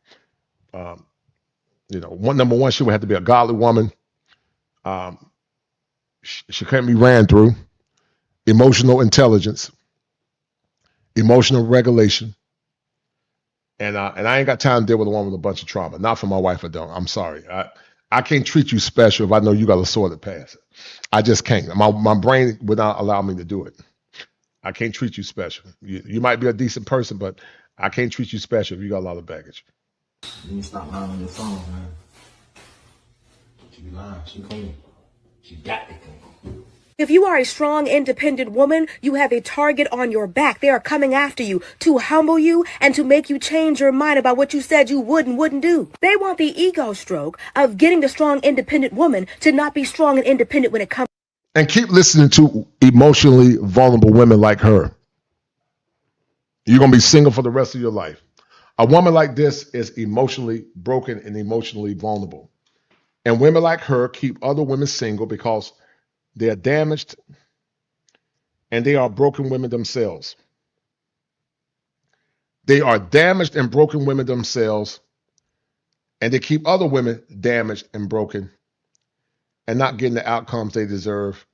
Speaker 4: Number one, she would have to be a godly woman. She can't be ran through. Emotional intelligence, emotional regulation. And I ain't got time to deal with a woman with a bunch of trauma. Not for my wife, I don't. I'm sorry. I can't treat you special if I know you got a sordid past. I just can't. My brain would not allow me to do it. I can't treat you special. You might be a decent person, but I can't treat you special if you got a lot of baggage.
Speaker 13: You need to stop lying on your phone, man. She be lying. She clean. She got to clean.
Speaker 8: If you are a strong, independent woman, you have a target on your back. They are coming after you to humble you and to make you change your mind about what you said you would and wouldn't do. They want the ego stroke of getting the strong, independent woman to not be strong and independent when it comes. And
Speaker 4: keep listening to emotionally vulnerable women like her. You're going to be single for the rest of your life. A woman like this is emotionally broken and emotionally vulnerable. And women like her keep other women single because they are damaged and they are broken women themselves. They are damaged and broken women themselves, and they keep other women damaged and broken and not getting the outcomes they deserve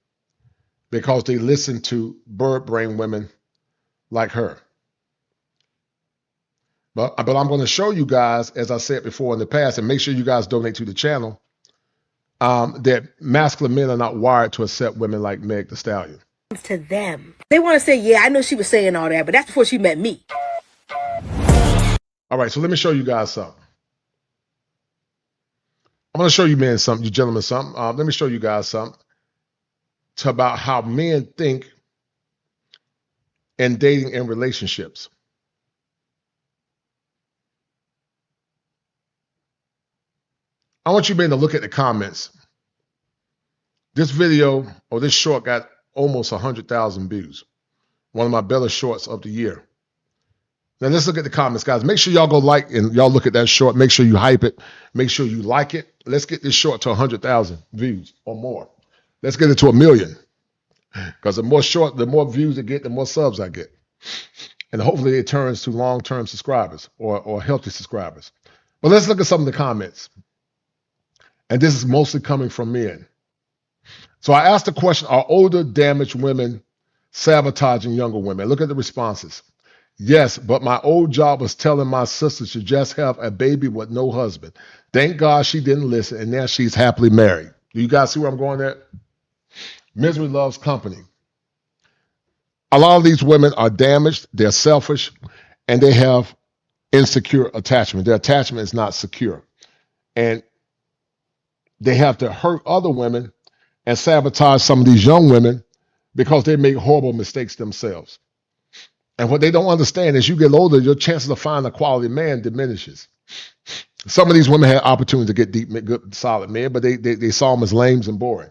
Speaker 4: because they listen to bird brain women like her. But I'm going to show you guys, as I said before in the past, and make sure you guys donate to the channel, that masculine men are not wired to accept women like Meg the Stallion.
Speaker 8: To them, they want to say, yeah, I know she was saying all that, but that's before she met me.
Speaker 4: All right, so let me show you guys something. I'm going to show you men something, you gentlemen something. Let me show you guys something about how men think in dating and relationships. I want you men to look at the comments. This video or this short got almost 100,000 views. One of my better shorts of the year. Now let's look at the comments, guys. Make sure y'all go like and y'all look at that short. Make sure you hype it. Make sure you like it. Let's get this short to 100,000 views or more. Let's get it to 1 million. Because the more views I get, the more subs I get. And hopefully it turns to long-term subscribers or healthy subscribers. But let's look at some of the comments. And this is mostly coming from men. So I asked the question, are older damaged women sabotaging younger women? Look at the responses. Yes, but my old job was telling my sister to just have a baby with no husband. Thank God she didn't listen, and now she's happily married. Do you guys see where I'm going at? Misery loves company. A lot of these women are damaged, they're selfish, and they have insecure attachment. Their attachment is not secure. And they have to hurt other women and sabotage some of these young women because they make horrible mistakes themselves. And what they don't understand is you get older, your chances of finding a quality man diminishes. Some of these women had opportunity to get deep, good, solid men, but they saw them as lames and boring.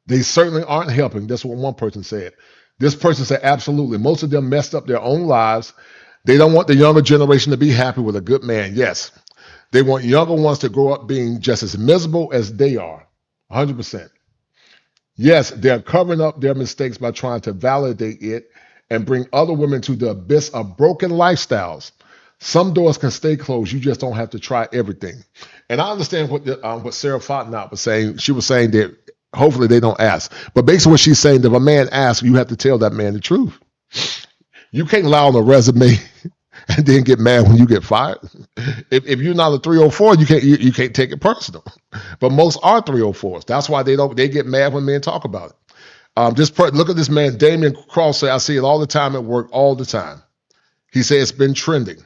Speaker 4: They certainly aren't helping. That's what one person said. This person said, absolutely. Most of them messed up their own lives. They don't want the younger generation to be happy with a good man. Yes. They want younger ones to grow up being just as miserable as they are. 100%. Yes, they're covering up their mistakes by trying to validate it and bring other women to the abyss of broken lifestyles. Some doors can stay closed. You just don't have to try everything. And I understand what Sarah Fontenot was saying. She was saying that hopefully they don't ask. But basically what she's saying, if a man asks, you have to tell that man the truth. You can't lie on a resume and then get mad when you get fired. If you're not a 304, you can't take it personal. But most are 304s. That's why they get mad when men talk about it. Look at this man, Damian Cross. Say, I see it all the time at work, all the time. He said it's been trending.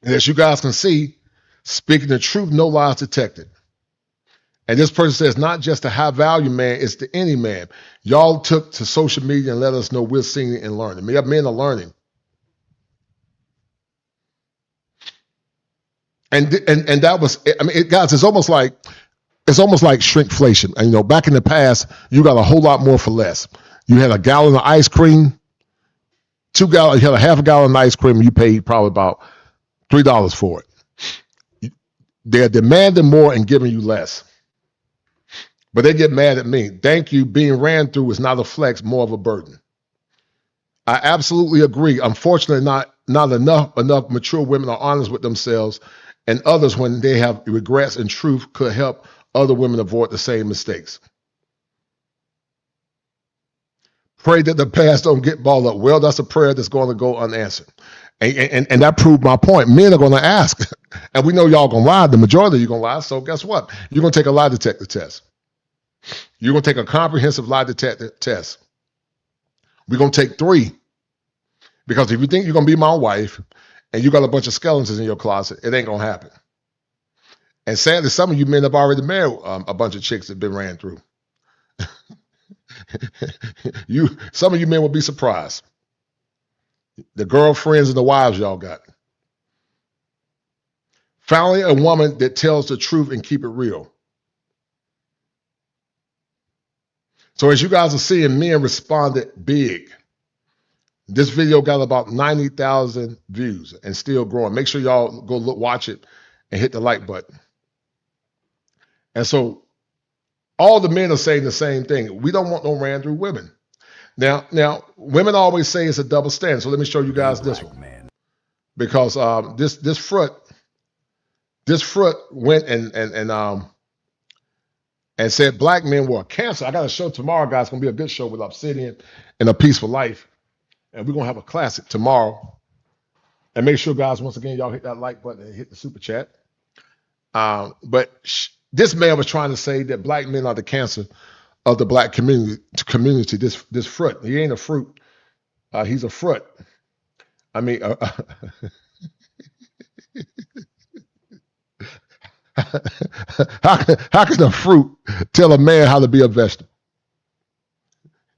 Speaker 4: And as you guys can see, speaking the truth, no lies detected. And this person says, not just a high value man, it's to any man. Y'all took to social media and let us know we're seeing it and learning. Men are learning. And that was, I mean, guys, it's almost like shrinkflation. And back in the past, you got a whole lot more for less. You had a gallon of ice cream, 2 gallons, you had a half a gallon of ice cream, and you paid probably about $3 for it. They're demanding more and giving you less. But they get mad at me. Thank you. Being ran through is not a flex, more of a burden. I absolutely agree. Unfortunately, not enough mature women are honest with themselves, and others, when they have regrets and truth, could help other women avoid the same mistakes. Pray that the past don't get balled up. Well, that's a prayer that's going to go unanswered. And that proved my point. Men are going to ask. And we know y'all going to lie. The majority of you going to lie. So guess what? You're going to take a lie detector test. You're going to take a comprehensive lie detector test. We're going to take 3. Because if you think you're going to be my wife and you got a bunch of skeletons in your closet, it ain't going to happen. And sadly, some of you men have already married a bunch of chicks that have been ran through. Some of you men will be surprised. The girlfriends and the wives y'all got. Finally, a woman that tells the truth and keep it real. So as you guys are seeing, men responded big. This video got about 90,000 views and still growing. Make sure y'all go watch it and hit the like button. And so all the men are saying the same thing. We don't want no ran through women. Now, women always say it's a double standard. So let me show you guys this one. Because this fruit went and said black men were a cancer. I got a show tomorrow, guys. It's gonna be a good show with Obsidian and A Peaceful Life. And we're gonna have a classic tomorrow. And make sure, guys, once again, y'all hit that like button and hit the super chat. But this man was trying to say that black men are the cancer of the black community. This fruit, he ain't a fruit. He's a fruit. I mean, how can a fruit tell a man how to be a vegetable?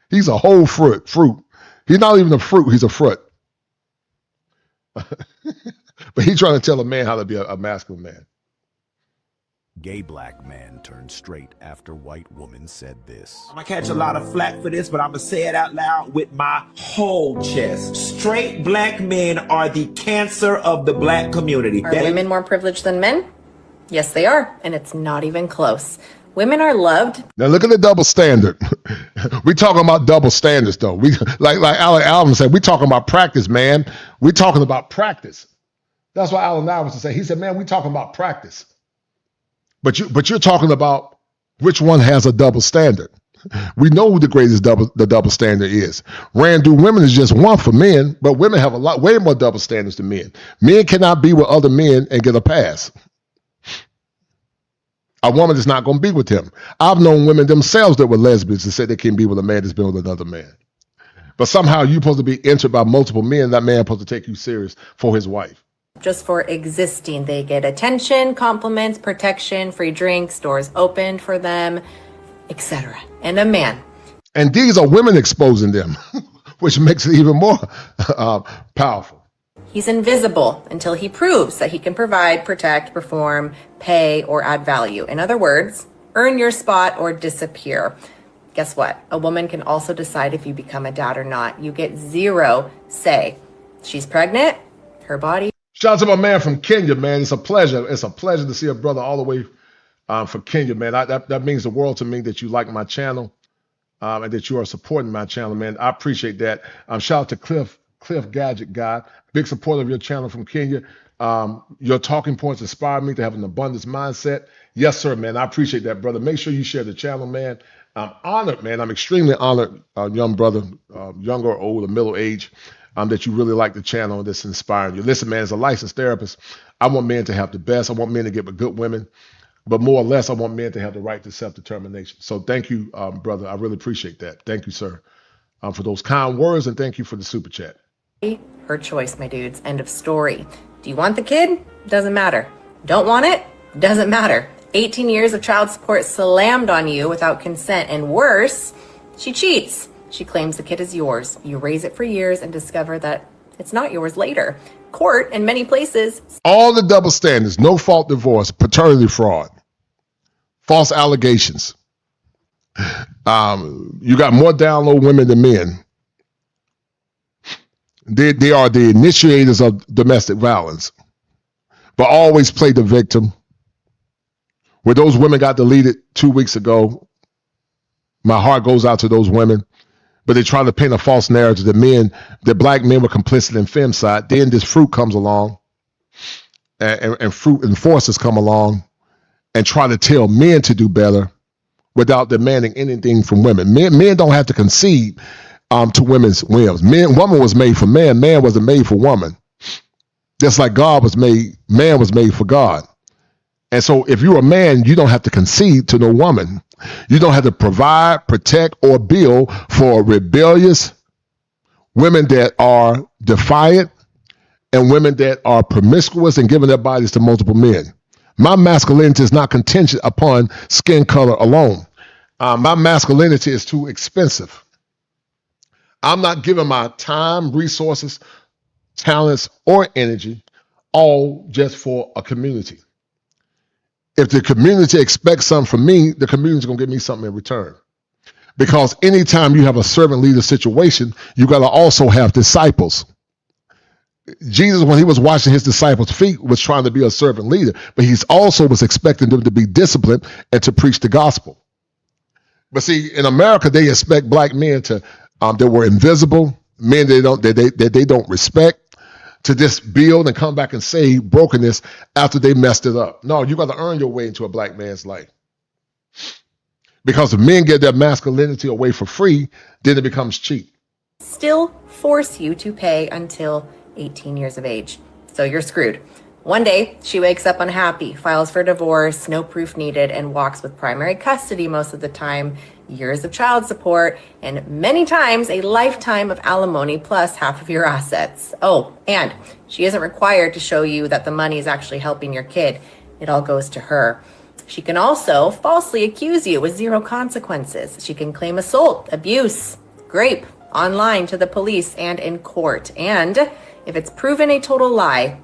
Speaker 4: He's a whole fruit. He's not even a fruit. He's a fruit. But he's trying to tell a man how to be a masculine man.
Speaker 2: Gay black man turned straight after white woman said this.
Speaker 13: I'm gonna catch a lot of flack for this, but I'm gonna say it out loud with my whole chest. Straight black men are the cancer of the black community.
Speaker 14: Are women more privileged than men? Yes, they are, and it's not even close. Women are loved.
Speaker 4: Now look at the double standard. We talking about double standards, though. We like Allen Allen said, we talking about practice, man. We talking about practice. That's what Allen Iverson said. He said, man, we talking about practice. But you're talking about which one has a double standard. We know who the greatest double standard is. Ran through women is just one for men, but women have way more double standards than men. Men cannot be with other men and get a pass. A woman is not going to be with him. I've known women themselves that were lesbians that said they can't be with a man that's been with another man. But somehow you're supposed to be entered by multiple men. That man supposed to take you serious for his wife.
Speaker 14: Just for existing. They get attention, compliments, protection, free drinks, doors opened for them, etc. And a man.
Speaker 4: And these are women exposing them, which makes it even more powerful.
Speaker 14: He's invisible until he proves that he can provide, protect, perform, pay, or add value. In other words, earn your spot or disappear. Guess what? A woman can also decide if you become a dad or not. You get zero say. She's pregnant, her body.
Speaker 4: Shout out to my man from Kenya, man. It's a pleasure. It's a pleasure to see a brother all the way from Kenya, man. That means the world to me that you like my channel and that you are supporting my channel, man. I appreciate that. Shout out to Cliff Gadget Guy, big supporter of your channel from Kenya. Your talking points inspire me to have an abundance mindset. Yes, sir, man. I appreciate that, brother. Make sure you share the channel, man. I'm honored, man. I'm extremely honored, young brother, younger or old or middle age, that you really like the channel and that's inspiring you. Listen, man, as a licensed therapist, I want men to have the best. I want men to get with good women, but more or less, I want men to have the right to self-determination. So thank you, brother. I really appreciate that. Thank you, sir, for those kind words, and thank you for the super chat.
Speaker 14: Her choice, my dudes. End of story. Do you want the kid? Doesn't matter. Don't want it? Doesn't matter. 18 years of child support slammed on you without consent, and worse, she cheats. She claims the kid is yours. You raise it for years and discover that it's not yours later. Court, in many places.
Speaker 4: All the double standards, no fault divorce, paternity fraud, false allegations. You got more down low women than men. They are the initiators of domestic violence, but always play the victim. Where those women got deleted 2 weeks ago, my heart goes out to those women. But they try to paint a false narrative that black men were complicit in femicide. Then this fruit comes along, and fruit enforcers come along and try to tell men to do better without demanding anything from women. Men don't have to concede to women's whims. Woman was made for man. Man wasn't made for woman. Just like God was made, man was made for God. And so if you're a man, you don't have to concede to no woman. You don't have to provide, protect, or build for rebellious women that are defiant and women that are promiscuous and giving their bodies to multiple men. My masculinity is not contingent upon skin color alone. My masculinity is too expensive. I'm not giving my time, resources, talents, or energy all just for a community. If the community expects something from me, the community is going to give me something in return. Because anytime you have a servant leader situation, you got to also have disciples. Jesus, when he was washing his disciples' feet, was trying to be a servant leader, but he's also was expecting them to be disciplined and to preach the gospel. But see, in America, they expect black men to that were invisible, men that they don't respect, to just build and come back and save brokenness after they messed it up. No, you got to earn your way into a black man's life. Because if men get their masculinity away for free, then it becomes cheap.
Speaker 14: Still force you to pay until 18 years of age. So you're screwed. One day, she wakes up unhappy, files for divorce, no proof needed, and walks with primary custody most of the time, years of child support, and many times a lifetime of alimony plus half of your assets. Oh, and she isn't required to show you that the money is actually helping your kid. It all goes to her. She can also falsely accuse you with zero consequences. She can claim assault, abuse, rape, online to the police and in court. And if it's proven a total lie,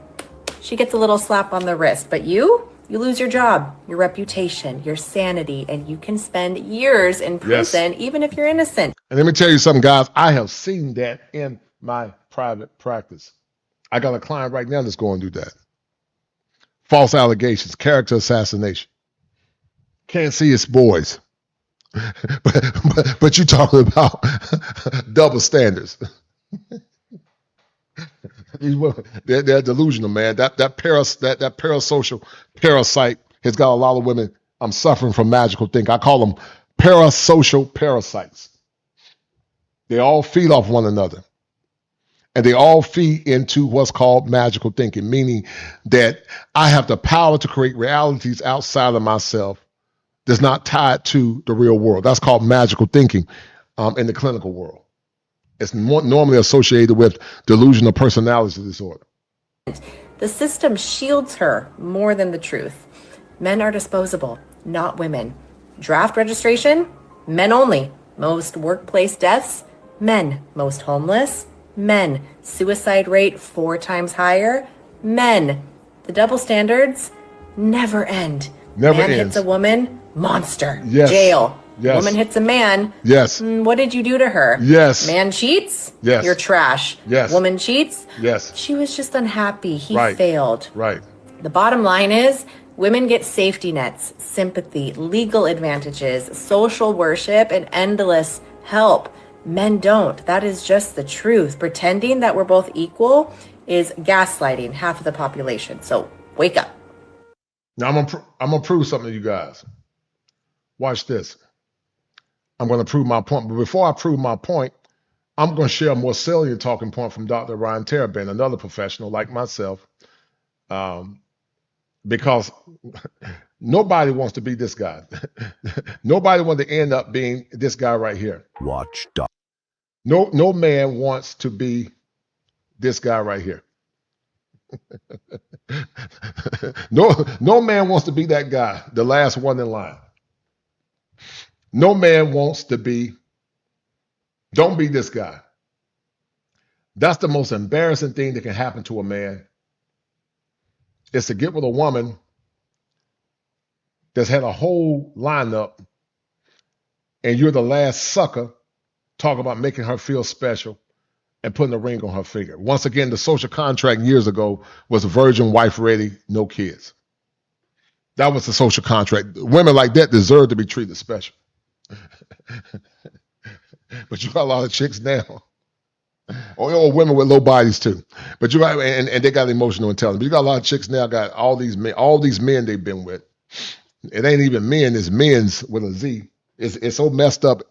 Speaker 14: she gets a little slap on the wrist. But you lose your job, your reputation, your sanity, and you can spend years in prison, even if you're innocent.
Speaker 4: And let me tell you something, guys. I have seen that in my private practice. I got a client right now that's going to do that. False allegations, character assassination. Can't see his boys. but you talking about double standards. They're delusional, man. That parasocial parasite has got a lot of women suffering from magical thinking. I call them parasocial parasites. They all feed off one another. And they all feed into what's called magical thinking, meaning that I have the power to create realities outside of myself that's not tied to the real world. That's called magical thinking in the clinical world. It's normally associated with delusional personality disorder.
Speaker 14: The system shields her more than the truth. Men are disposable, not women. Draft registration, men only. Most workplace deaths, men. Most homeless, men. Suicide rate 4 times higher, men. The double standards never end.
Speaker 4: Never
Speaker 14: man
Speaker 4: ends.
Speaker 14: Hits a woman, monster,
Speaker 4: Yes.
Speaker 14: jail.
Speaker 4: Yes.
Speaker 14: Woman hits a man.
Speaker 4: Yes.
Speaker 14: What did you do to her?
Speaker 4: Yes.
Speaker 14: Man cheats?
Speaker 4: Yes.
Speaker 14: You're trash.
Speaker 4: Yes.
Speaker 14: Woman cheats?
Speaker 4: Yes.
Speaker 14: She was just unhappy. He
Speaker 4: Right.
Speaker 14: failed.
Speaker 4: Right.
Speaker 14: The bottom line is women get safety nets, sympathy, legal advantages, social worship, and endless help. Men don't. That is just the truth. Pretending that we're both equal is gaslighting half of the population. So wake up.
Speaker 4: Now I'm gonna prove something to you guys. Watch this. I'm going to prove my point. But before I prove my point, I'm going to share a more salient talking point from Dr. Ryan Terabin, another professional like myself, because nobody wants to be this guy. Nobody wants to end up being this guy right here.
Speaker 2: Watch.
Speaker 4: No man wants to be this guy right here. No man wants to be that guy, the last one in line. No man wants to be, don't be this guy. That's the most embarrassing thing that can happen to a man, is to get with a woman that's had a whole lineup and you're the last sucker talking about making her feel special and putting a ring on her finger. Once again, the social contract years ago was a virgin, wife ready, no kids. That was the social contract. Women like that deserve to be treated special. But you got a lot of chicks now, or women with low bodies too. But you got and they got emotional intelligence. But you got a lot of chicks now got all these men they've been with. It ain't even men, it's men's with a Z. It's so messed up.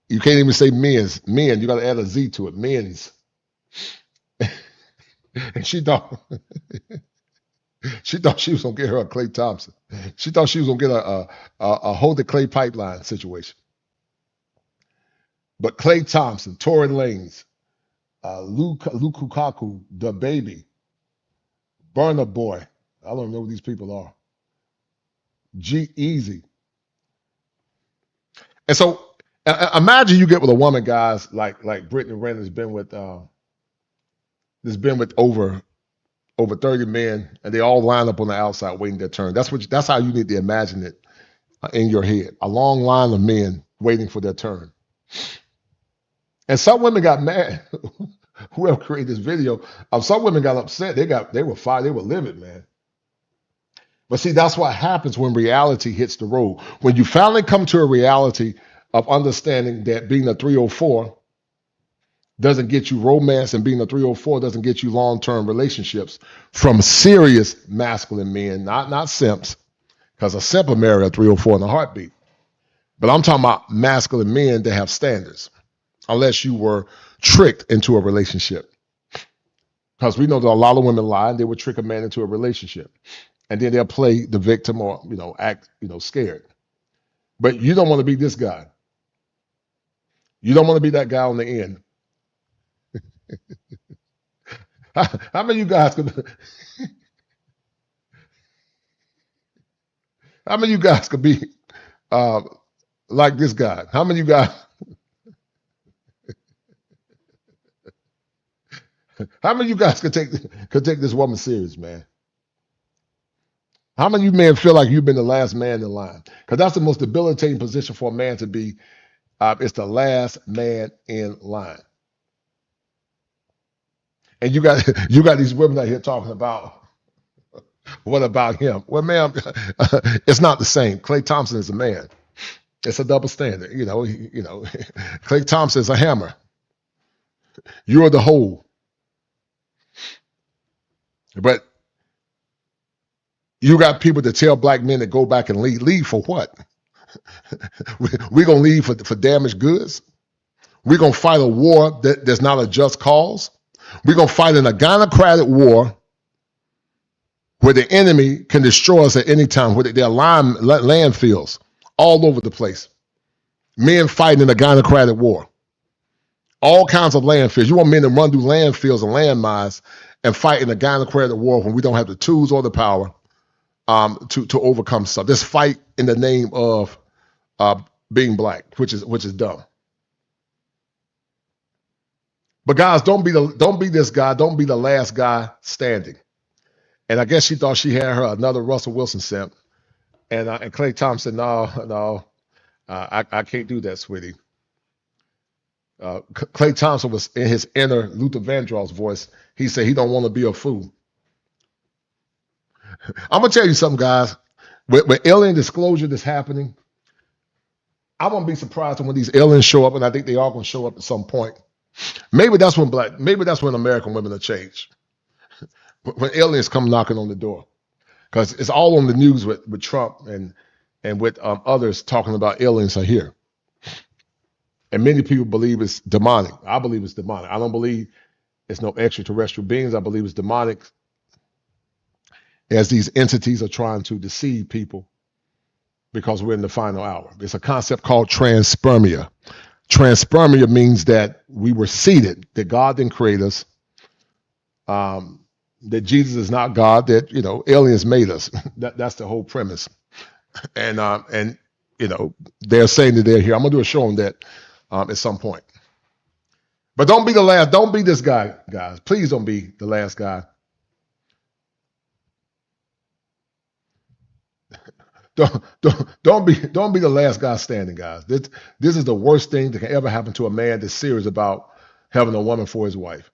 Speaker 4: You can't even say men's. Men, you got to add a Z to it. Men's. And she thought she was gonna get her a Klay Thompson. She thought she was gonna get a hold the Clay pipeline situation. But Klay Thompson, Tory Lanez, Luke Lukaku, the baby, Burna Boy. I don't know who these people are. G-Eazy. And so imagine you get with a woman, guys, like Brittany Renner has been with over 30 men, and they all line up on the outside waiting their turn. That's how you need to imagine it in your head. A long line of men waiting for their turn. And some women got mad. Whoever created this video, some women got upset. They were fired. They were livid, man. But see, that's what happens when reality hits the road. When you finally come to a reality of understanding that being a 304 doesn't get you romance, and being a 304 doesn't get you long-term relationships from serious masculine men, not simps, because a simp will marry a 304 in a heartbeat. But I'm talking about masculine men that have standards, unless you were tricked into a relationship. Because we know that a lot of women lie and they would trick a man into a relationship. And then they'll play the victim or, act, scared. But you don't want to be this guy. You don't want to be that guy on the end. How many of you guys could how many of you guys could be like this guy? How many of you guys how many of you guys could take this woman serious, man? How many of you men feel like you've been the last man in line? Because that's the most debilitating position for a man to be. It's the last man in line. And you got these women out here talking about, what about him? Well, ma'am, it's not the same. Klay Thompson is a man. It's a double standard. Klay Thompson is a hammer. You're the hole. But you got people that tell black men to go back and leave. Leave for what? We're going to leave for damaged goods? We're going to fight a war that's not a just cause? We're going to fight in a gynocratic war where the enemy can destroy us at any time, where there are landfills all over the place. Men fighting in a gynocratic war. All kinds of landfills. You want men to run through landfills and landmines and fight in a gynocratic war when we don't have the tools or the power to overcome stuff. This fight in the name of being black, which is dumb. But guys, don't be this guy. Don't be the last guy standing. And I guess she thought she had her another Russell Wilson simp. And Klay Thompson, no, I can't do that, sweetie. Klay Thompson was in his inner Luther Vandross voice. He said he don't want to be a fool. I'm gonna tell you something, guys. With alien disclosure that's happening, I won't be surprised when these aliens show up, and I think they are gonna show up at some point. Maybe that's when American women will change. When aliens come knocking on the door, because it's all on the news with Trump and with others talking about aliens are here. And many people believe it's demonic. I believe it's demonic. I don't believe it's no extraterrestrial beings. I believe it's demonic, as these entities are trying to deceive people because we're in the final hour. It's a concept called transpermia. Transpermia means that we were seeded, that God didn't create us, that Jesus is not God, that, aliens made us. That's the whole premise. And they're saying that they're here. I'm going to do a show on that at some point. But don't be the last. Don't be this guy, guys. Please don't be the last guy. Don't be the last guy standing, guys. This is the worst thing that can ever happen to a man that's serious about having a woman for his wife.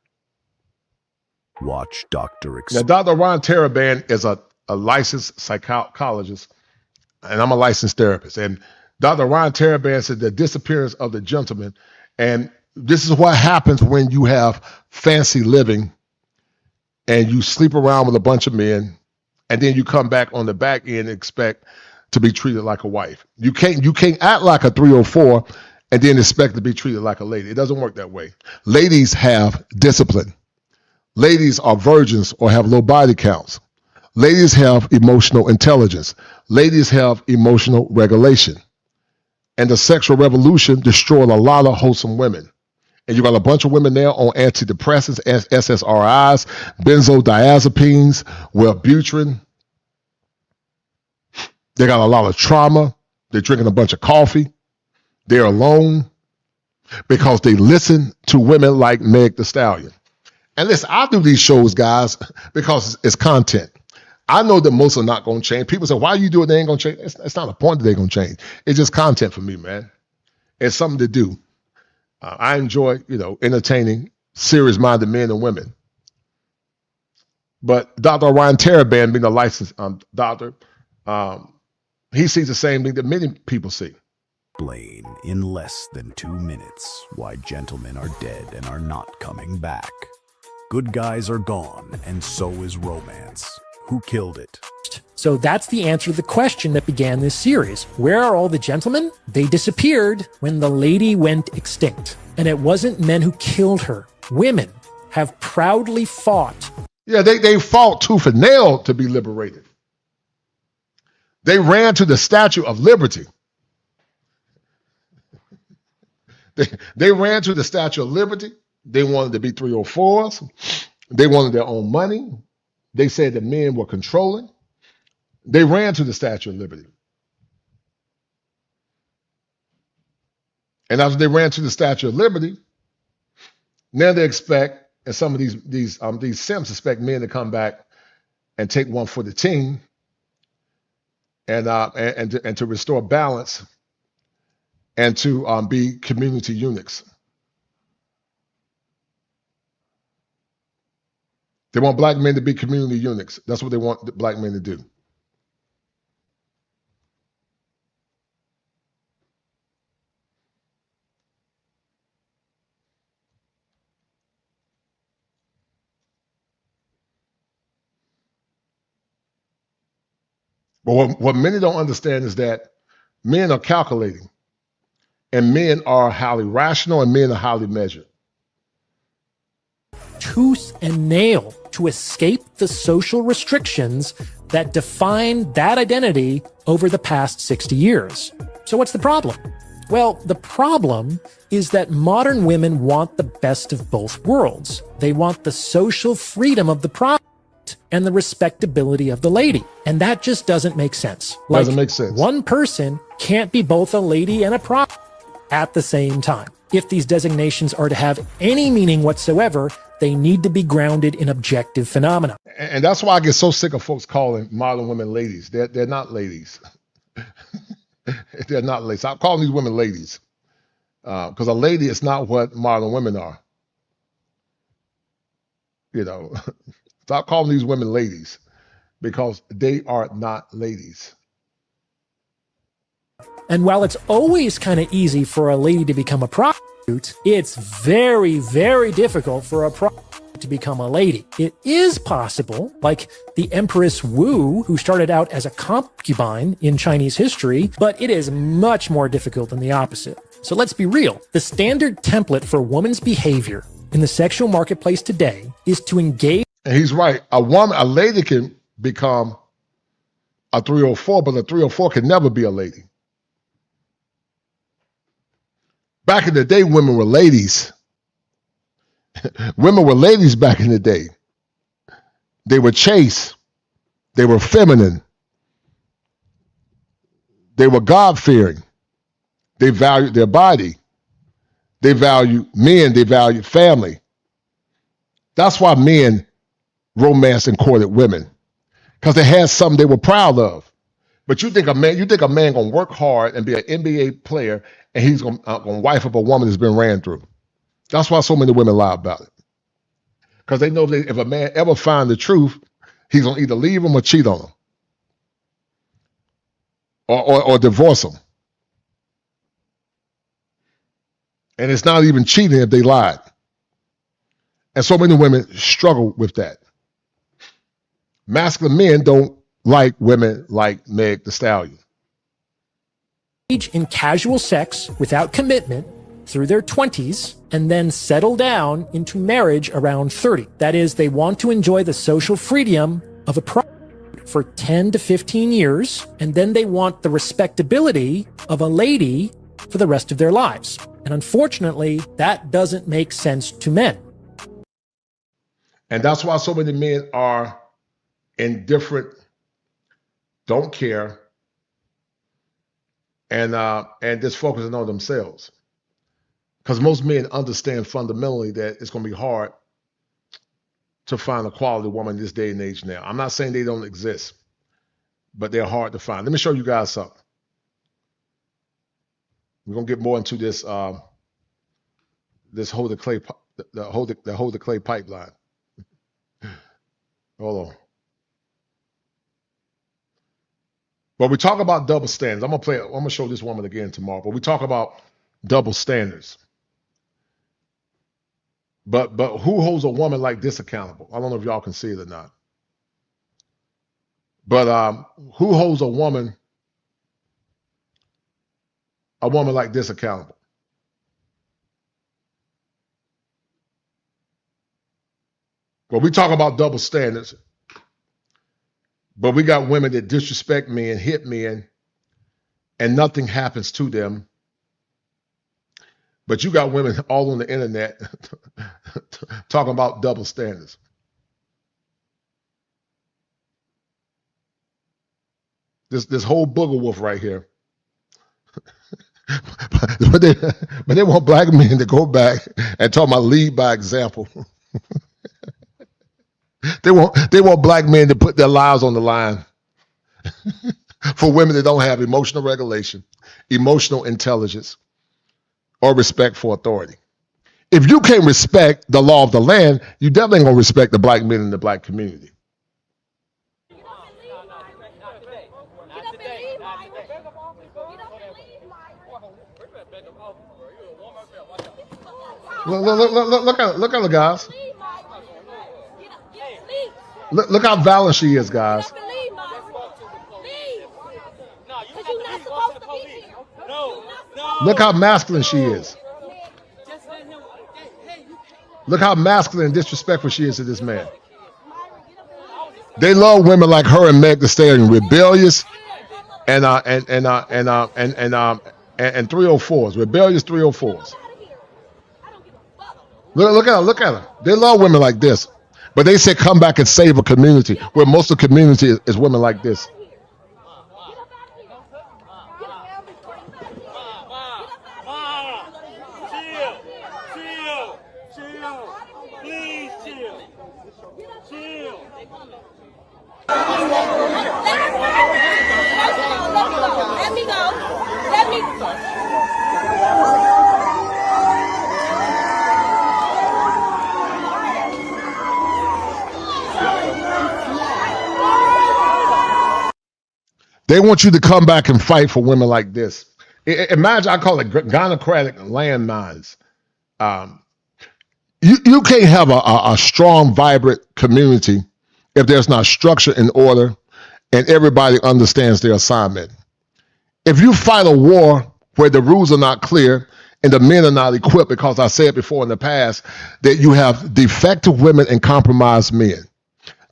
Speaker 2: Watch Dr.
Speaker 4: Now, Dr. Ron Taraban is a licensed psychologist, and I'm a licensed therapist. And Dr. Ron Taraban said the disappearance of the gentleman, and this is what happens when you have fancy living and you sleep around with a bunch of men, and then you come back on the back end and expect to be treated like a wife. You can't act like a 304 and then expect to be treated like a lady. It doesn't work that way. Ladies have discipline. Ladies are virgins or have low body counts. Ladies have emotional intelligence. Ladies have emotional regulation. And the sexual revolution destroyed a lot of wholesome women. And you got a bunch of women there on antidepressants, SSRIs, benzodiazepines, Wellbutrin. They got a lot of trauma. They're drinking a bunch of coffee. They're alone because they listen to women like Meg Thee Stallion. And listen, I do these shows, guys, because it's content. I know that most are not going to change. People say, why you do it? They ain't going to change. It's not a point that they're going to change. It's just content for me, man. It's something to do. I enjoy, entertaining serious-minded men and women. But Dr. Ryan Teraband, being a licensed doctor, he sees the same thing that many people see.
Speaker 2: Explain in less than 2 minutes why gentlemen are dead and are not coming back. Good guys are gone, and so is romance. Who killed it?
Speaker 15: So that's the answer to the question that began this series. Where are all the gentlemen? They disappeared when the lady went extinct. And it wasn't men who killed her. Women have proudly fought.
Speaker 4: Yeah, they fought tooth and nail to be liberated. They ran to the Statue of Liberty. They ran to the Statue of Liberty. They wanted to be 304s. They wanted their own money. They said that men were controlling. They ran to the Statue of Liberty. And after they ran to the Statue of Liberty, now they expect, and some of these simps expect men to come back and take one for the team, and to restore balance, and to be community eunuchs. They want black men to be community eunuchs. That's what they want the black men to do. But what many don't understand is that men are calculating, and men are highly rational, and men are highly measured.
Speaker 15: Tooth and nail to escape the social restrictions that define that identity over the past 60 years. So what's the problem? Well, the problem is that modern women want the best of both worlds. They want the social freedom of the prophet and the respectability of the lady. And that just doesn't make sense.
Speaker 4: Doesn't make sense.
Speaker 15: One person can't be both a lady and a prophet at the same time. If these designations are to have any meaning whatsoever, they need to be grounded in objective phenomena.
Speaker 4: And that's why I get so sick of folks calling modern women ladies. They're not ladies. They're not ladies. Stop calling these women ladies. Because a lady is not what modern women are. Stop calling these women ladies, because they are not ladies.
Speaker 15: And while it's always kind of easy for a lady to become a prostitute, it's very, very difficult for a prostitute to become a lady. It is possible, like the Empress Wu, who started out as a concubine in Chinese history, but it is much more difficult than the opposite. So let's be real. The standard template for a woman's behavior in the sexual marketplace today is to engage.
Speaker 4: And he's right. A lady can become a 304, but a 304 can never be a lady. Back in the day, women were ladies. Women were ladies back in the day. They were chaste. They were feminine. They were God-fearing. They valued their body. They valued men. They valued family. That's why men romanced and courted women, because they had something they were proud of. But you think a man gonna work hard and be an NBA player, and he's gonna wife up a woman that's been ran through? That's why so many women lie about it, because they know if a man ever find the truth, he's gonna either leave him or cheat on him, or divorce him. And it's not even cheating if they lied. And so many women struggle with that. Masculine men don't like women like Meg Thee Stallion.
Speaker 15: In casual sex without commitment through their 20s and then settle down into marriage around 30. That is, they want to enjoy the social freedom of a prostitute for 10 to 15 years, and then they want the respectability of a lady for the rest of their lives. And unfortunately, that doesn't make sense to men.
Speaker 4: And that's why so many men are indifferent, don't care, and just focusing on themselves. Because most men understand fundamentally that it's going to be hard to find a quality woman in this day and age now. I'm not saying they don't exist, but they're hard to find. Let me show you guys something. We're going to get more into this this hold the clay hold the clay pipeline. Hold on. But we talk about double standards. I'm gonna show this woman again tomorrow. But we talk about double standards. But who holds a woman like this accountable? I don't know if y'all can see it or not. But who holds a woman like this accountable? Well, we talk about double standards, but we got women that disrespect men, hit men, and nothing happens to them. But you got women all on the internet talking about double standards. This whole booger wolf right here. but they want black men to go back and talk about lead by example. They want black men to put their lives on the line for women that don't have emotional regulation, emotional intelligence, or respect for authority. If you can't respect the law of the land, you definitely ain't gonna respect the black men in the black community. Look at her, guys. Look how valiant she is, guys. Look how masculine she is. Look how masculine and disrespectful she is to this man. They love women like her and Meg Thee Stallion, rebellious and 304s, rebellious 304s. Look at her. They love women like this. But they say come back and save a community, where most of the community is women like this. They want you to come back and fight for women like this. Imagine, I call it gynocratic landmines. You can't have a strong, vibrant community if there's not structure and order and everybody understands their assignment. If you fight a war where the rules are not clear and the men are not equipped, because I said before in the past that you have defective women and compromised men.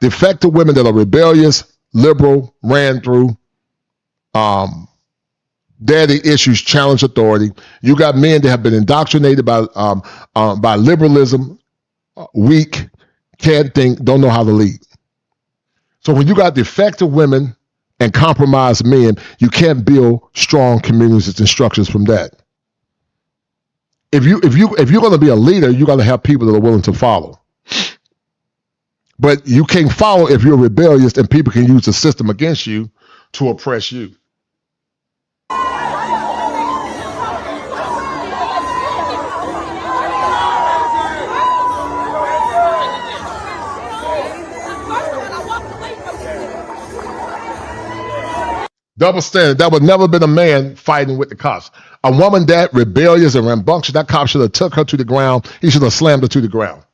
Speaker 4: Defective women that are rebellious, liberal, ran through, daddy issues, challenge authority. You got men that have been indoctrinated by liberalism, weak, can't think, don't know how to lead. So when you got defective women and compromised men, you can't build strong communities and structures from that. If you're going to be a leader, you got to have people that are willing to follow. But you can't follow if you're rebellious, and people can use the system against you to oppress you. Double standard. That would never been a man fighting with the cops. A woman that rebellious and rambunctious, that cop should have took her to the ground. He should have slammed her to the ground.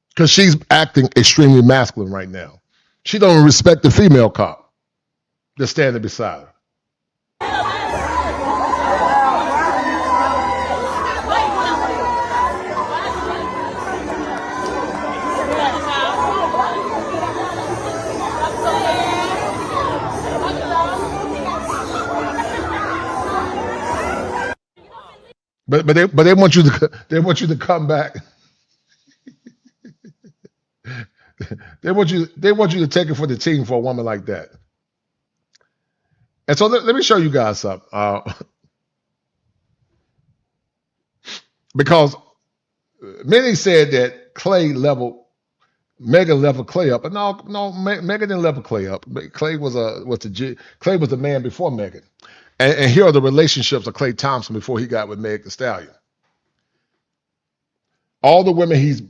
Speaker 4: Because she's acting extremely masculine right now. She don't respect the female cop that's standing beside her. But they want you to come back. They want you to take it for the team for a woman like that. And so let me show you guys something. Because many said that Megan leveled Clay up, but no, Megan didn't level Clay up. Clay was the man before Megan. And here are the relationships of Klay Thompson before he got with Meg Thee Stallion. All the women he's,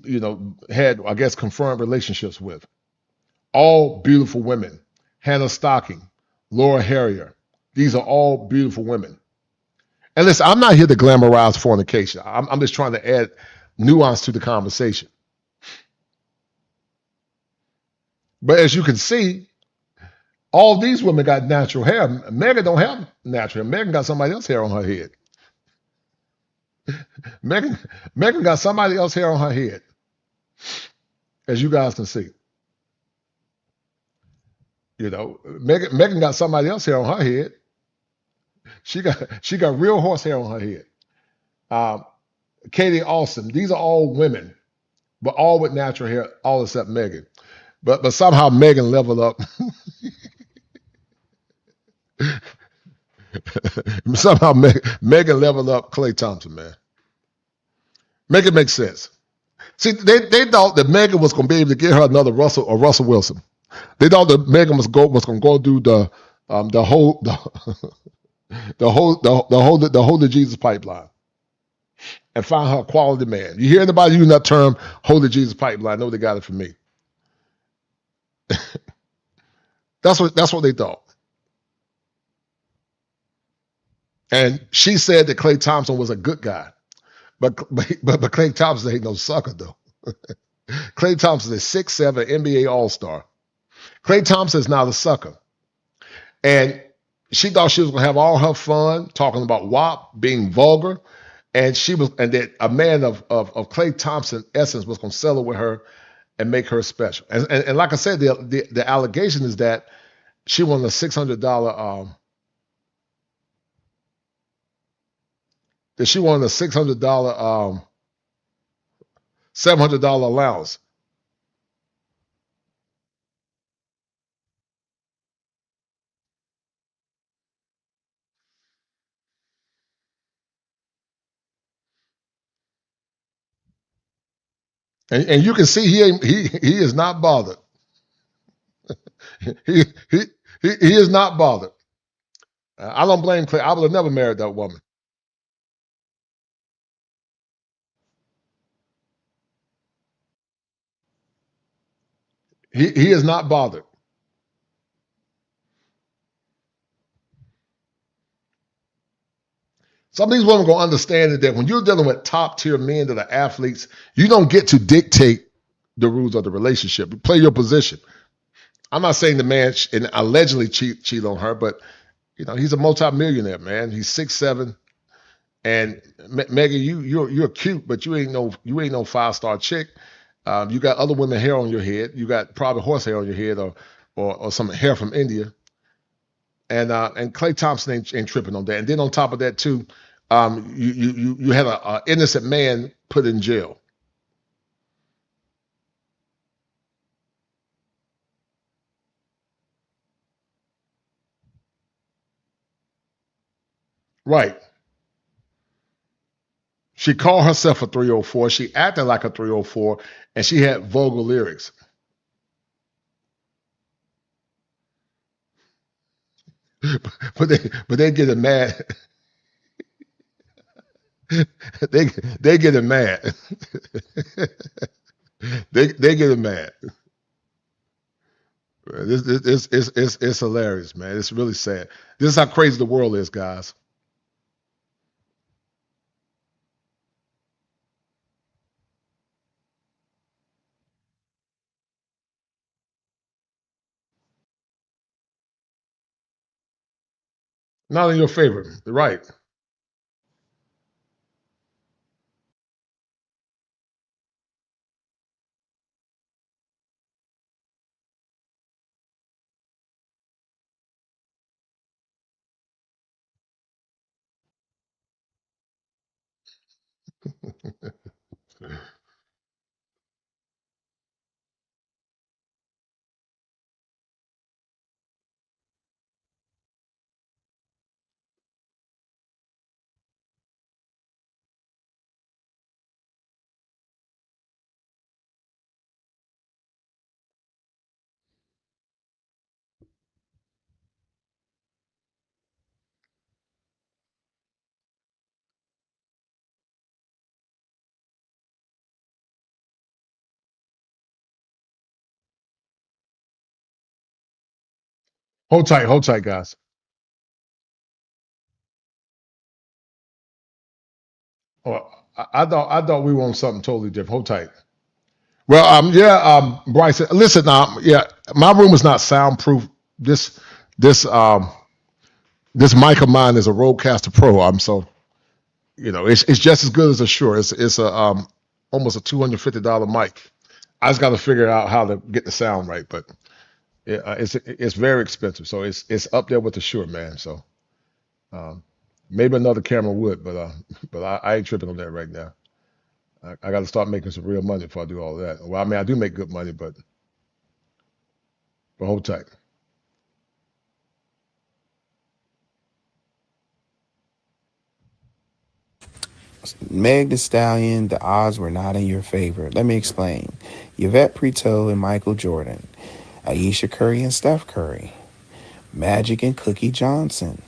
Speaker 4: had, I guess, confirmed relationships with, all beautiful women. Hannah Stocking, Laura Harrier. These are all beautiful women. And listen, I'm not here to glamorize fornication. I'm just trying to add nuance to the conversation. But as you can see, all these women got natural hair. Megan don't have natural hair. Megan got somebody else's hair on her head. Megan got somebody else's hair on her head, as you guys can see. Megan got somebody else's hair on her head. She got real horse hair on her head. Katie Austin. These are all women, but all with natural hair, all except Megan. But somehow Megan leveled up. Somehow Megan leveled up Klay Thompson, man. Make it make sense. See, they thought that Megan was going to be able to get her another Russell Wilson. They thought that Megan was going to go do the whole to Jesus pipeline and find her a quality man. You hear anybody using that term, holy Jesus pipeline? Know they got it from me. That's what they thought. And she said that Klay Thompson was a good guy. But Klay Thompson ain't no sucker, though. Klay Thompson is 6'7", NBA All-Star. Klay Thompson is not a sucker. And she thought she was going to have all her fun talking about WAP, being vulgar. And that a man of Klay Thompson essence was going to settle with her and make her special. And like I said, the allegation is that she won a $600 $700 allowance. And you can see he is not bothered. he is not bothered. I don't blame Klay. I would have never married that woman. He is not bothered. Some of these women are going to understand that when you're dealing with top tier men that are athletes, you don't get to dictate the rules of the relationship. You play your position. I'm not saying the man allegedly cheat on her, but he's a multimillionaire, man. He's 6'7", and Megan, you're cute, but you ain't no 5-star chick. You got other women hair on your head. You got probably horse hair on your head, or some hair from India. And Klay Thompson ain't tripping on that. And then on top of that too, you had a innocent man put in jail. Right. She called herself a 304. She acted like a 304, and she had vulgar lyrics. But they get it mad. they get it mad. they get it mad. It's hilarious, man. It's really sad. This is how crazy the world is, guys. Not in your favor, right? Hold tight, guys. Oh, I thought we were on something totally different. Hold tight. Well, Bryce, listen, yeah, my room is not soundproof. This this um this mic of mine is a Rodecaster Pro. It's just as good as a Shure. It's a almost a $250 mic. I just got to figure out how to get the sound right, but it's very expensive. So it's up there with the Shure, man. So um, maybe another camera would, but I ain't tripping on that right now. I got to start making some real money before I do all that. Well, I mean, I do make good money, but hold tight.
Speaker 16: Meg Thee Stallion, the odds were not in your favor. Let me explain. Yvette Preto and Michael Jordan, Ayesha Curry and Steph Curry, Magic and Cookie Johnson,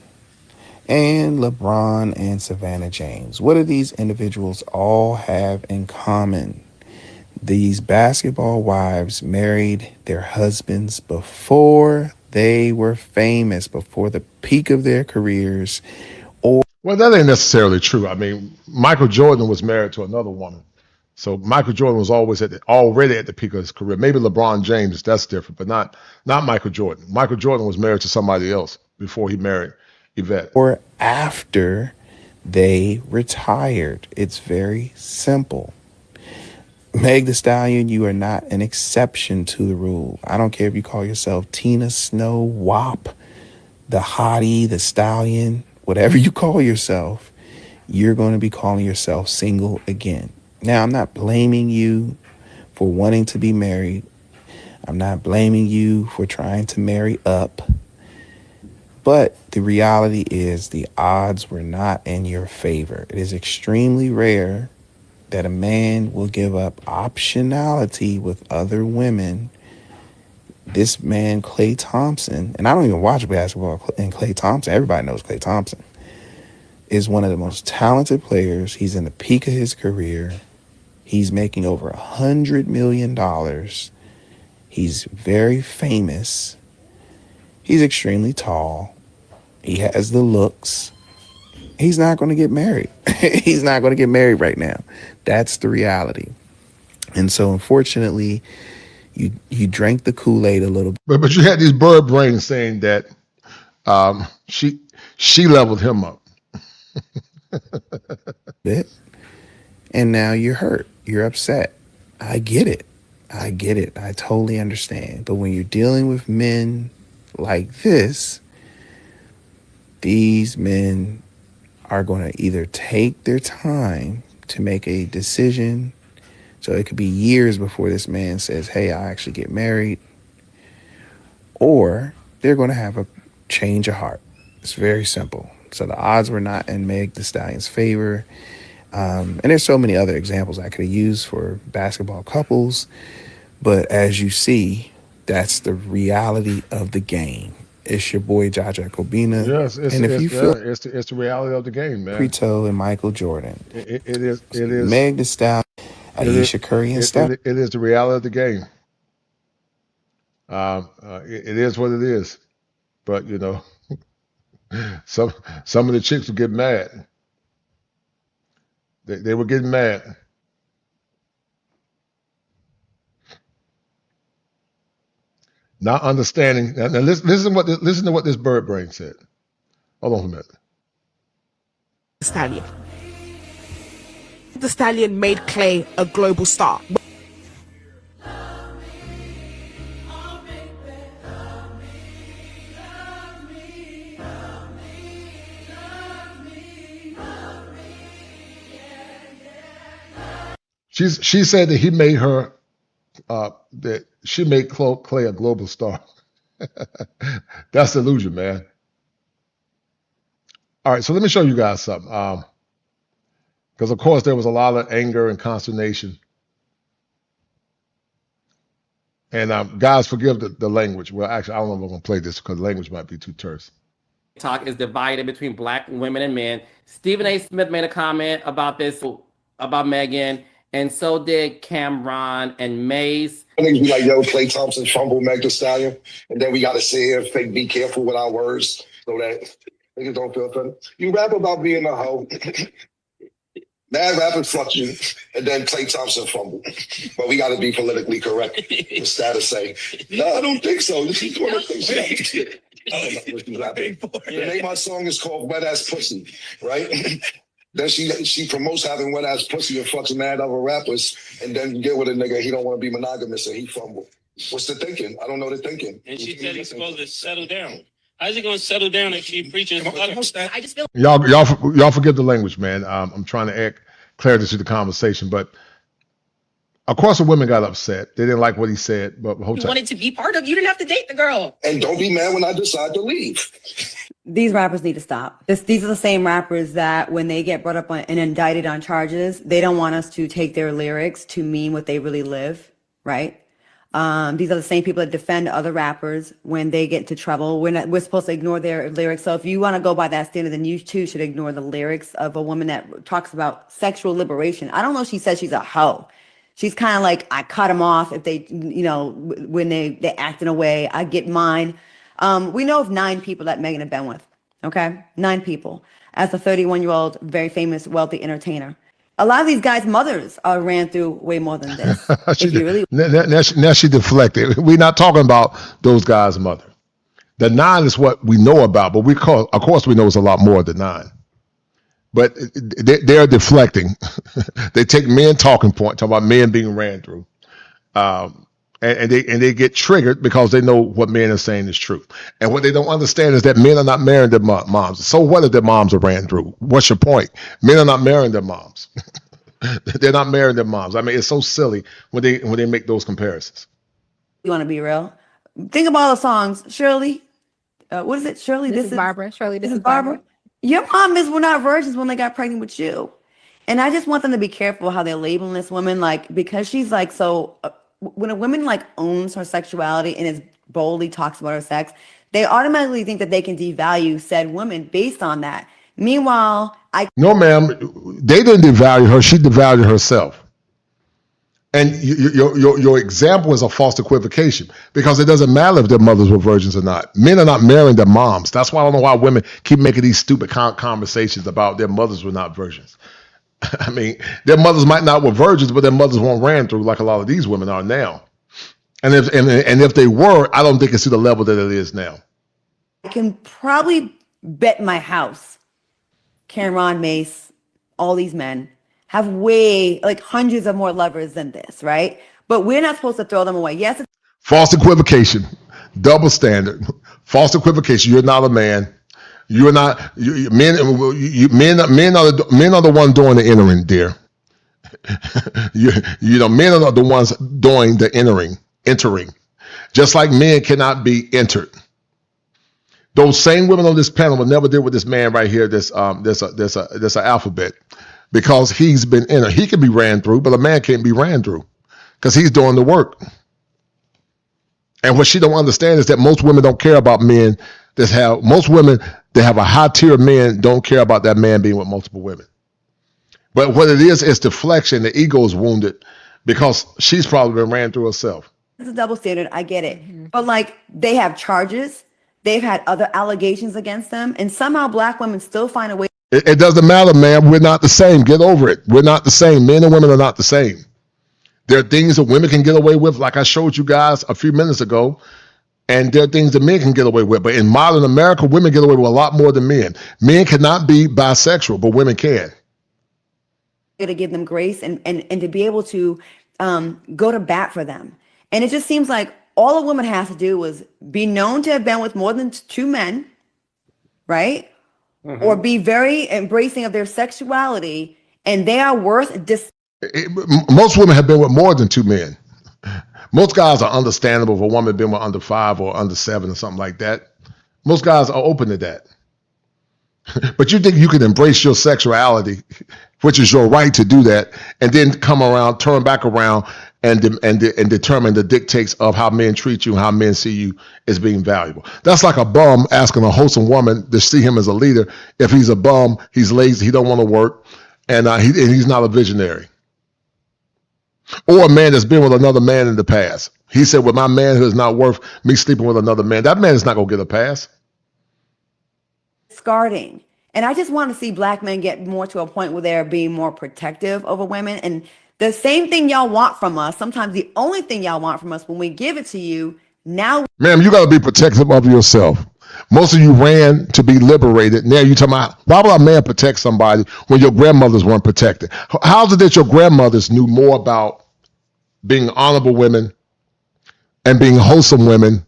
Speaker 16: and LeBron and Savannah James. What do these individuals all have in common? These basketball wives married their husbands before they were famous, before the peak of their careers.
Speaker 4: Well, that ain't necessarily true. I mean, Michael Jordan was married to another woman. So Michael Jordan was already at the peak of his career. Maybe LeBron James, that's different, but not Michael Jordan. Michael Jordan was married to somebody else before he married Yvette.
Speaker 16: Or after they retired. It's very simple. Meg Thee Stallion, you are not an exception to the rule. I don't care if you call yourself Tina Snow, WAP, the hottie, the stallion, whatever you call yourself, you're going to be calling yourself single again. Now, I'm not blaming you for wanting to be married. I'm not blaming you for trying to marry up. But the reality is the odds were not in your favor. It is extremely rare that a man will give up optionality with other women. This man, Klay Thompson, and I don't even watch basketball, and Klay Thompson, everybody knows Klay Thompson, is one of the most talented players. He's in the peak of his career. He's making over $100 million. He's very famous. He's extremely tall. He has the looks. He's not going to get married. He's not going to get married right now. That's the reality. And so, unfortunately, you drank the Kool-Aid a little bit.
Speaker 4: But you had these bird brains saying that she leveled him up.
Speaker 16: And now you're hurt. You're upset. I get it. I totally understand. But when you're dealing with men like this, these men are going to either take their time to make a decision. So it could be years before this man says, hey, I actually get married. Or they're going to have a change of heart. It's very simple. So the odds were not in Meg Thee Stallion's favor. And there's so many other examples I could have used for basketball couples. But as you see, that's the reality of the game. It's your boy Jaja Kobina.
Speaker 4: Yes, it's the reality of the game, man.
Speaker 16: Preto and Michael Jordan.
Speaker 4: It is
Speaker 16: Meg Thee Stallion, Ayesha Curry and Steph.
Speaker 4: It is the reality of the game. It is what it is. But some of the chicks would get mad. They were getting mad. Not understanding. Now listen to what this bird brain said. Hold on a minute.
Speaker 17: Stallion. The Stallion made Klay a global star.
Speaker 4: She said that he made her that she made Klay a global star. That's the illusion, man. All right, so let me show you guys something. Because of course there was a lot of anger and consternation. And guys, forgive the language. Well, actually, I don't know if I'm gonna play this because the language might be too terse.
Speaker 18: Talk is divided between black women and men. Stephen A. Smith made a comment about this, about Megan, and so did Cameron and Mace.
Speaker 19: Niggas be like, yo, Klay Thompson fumble Meg Thee Stallion, and then we got to sit here and fake be careful with our words so that niggas don't feel offended. You rap about being a hoe. Mad rappers fuck you, and then Klay Thompson fumble. But we got to be politically correct. The status say, no, I don't think so. This is one of the things. The name of my song is called Wet Ass Pussy, right? Then she promotes having wet ass pussy and fucks mad other rappers, and then get with a nigga, he don't want to be monogamous and he fumble. What's the thinking? I don't know the thinking.
Speaker 20: And she said he's supposed to settle down. How's he gonna settle down if she preaching? I just feel
Speaker 4: Y'all forget the language, man. I'm trying to add clarity to the conversation, but of course the women got upset. They didn't like what he said, but
Speaker 20: you wanted to be part of. You didn't have to date the girl.
Speaker 19: And don't be mad when I decide to leave.
Speaker 21: These rappers need to stop. These are the same rappers that when they get brought up and indicted on charges, they don't want us to take their lyrics to mean what they really live, right? These are the same people that defend other rappers when they get into trouble. We're supposed to ignore their lyrics. So if you want to go by that standard, then you too should ignore the lyrics of a woman that talks about sexual liberation. I don't know if she says she's a hoe. She's kind of like, I cut them off if they, when they act in a way, I get mine. We know of 9 people that Megan had been with, okay? 9 people. As a 31-year-old, very famous, wealthy entertainer. A lot of these guys' mothers ran through way more than this.
Speaker 4: Now she deflected. We're not talking about those guys' mother. The 9 is what we know about, but of course we know it's a lot more than 9. But they're deflecting. They take men talking point, talking about men being ran through. And they get triggered because they know what men are saying is true. And what they don't understand is that men are not marrying their moms. So what if their moms are ran through? What's your point? Men are not marrying their moms. They're not marrying their moms. I mean, it's so silly when they make those comparisons.
Speaker 21: You want to be real? Think about all the songs. Shirley, what is it? Shirley,
Speaker 5: This is Barbara. Shirley, this is
Speaker 21: Barbara. Your mom were not virgins when they got pregnant with you. And I just want them to be careful how they're labeling this woman, because she's so... when a woman owns her sexuality and is boldly talks about her sex, they automatically think that they can devalue said woman based on that. Meanwhile,
Speaker 4: No, ma'am, they didn't devalue her. She devalued herself. And your example is a false equivocation because it doesn't matter if their mothers were virgins or not. Men are not marrying their moms. That's why I don't know why women keep making these stupid conversations about their mothers were not virgins. I mean, their mothers might not were virgins, but their mothers weren't ran through like a lot of these women are now. And if they were, I don't think it's to the level that it is now.
Speaker 21: I can probably bet my house Cameron, Mace, all these men have way hundreds of more lovers than this, right? But we're not supposed to throw them away. Yes.
Speaker 4: False equivocation, double standard, false equivocation. You're not a man. You're not men. Men are the ones doing the entering, dear. Men are the ones doing the entering. Just like men cannot be entered. Those same women on this panel will never deal with this man right here. This alphabet, because he's been entered. He can be ran through, but a man can't be ran through because he's doing the work. And what she don't understand is that most women don't care about men. Most women that have a high tier of men don't care about that man being with multiple women. But what it is deflection. The ego is wounded because she's probably been ran through herself.
Speaker 21: It's a double standard. I get it. But they have charges. They've had other allegations against them. And somehow black women still find a way.
Speaker 4: It doesn't matter, man. We're not the same. Get over it. We're not the same. Men and women are not the same. There are things that women can get away with, like I showed you guys a few minutes ago. And there are things that men can get away with. But in modern America, women get away with a lot more than men. Men cannot be bisexual, but women can.
Speaker 21: To give them grace and to be able to go to bat for them. And it just seems like all a woman has to do is be known to have been with more than 2 men, right? Mm-hmm. Or be very embracing of their sexuality, and they are worth
Speaker 4: most women have been with more than 2 men. Most guys are understandable if a woman been with under 5 or under 7 or something like that. Most guys are open to that. But you think you can embrace your sexuality, which is your right to do that, and then turn back around and determine the dictates of how men treat you and how men see you as being valuable. That's like a bum asking a wholesome woman to see him as a leader. If he's a bum, he's lazy, he don't want to work, and he's not a visionary. Or a man that's been with another man in the past. He said, well, my manhood is not worth me sleeping with another man. That man is not going to get a pass.
Speaker 21: Discarding. And I just want to see black men get more to a point where they're being more protective over women. And the same thing y'all want from us, sometimes the only thing y'all want from us, when we give it to you, now.
Speaker 4: Ma'am, you got to be protective of yourself. Most of you ran to be liberated. Now you're talking about, why would a man protect somebody when your grandmothers weren't protected? How is it that your grandmothers knew more about being honorable women and being wholesome women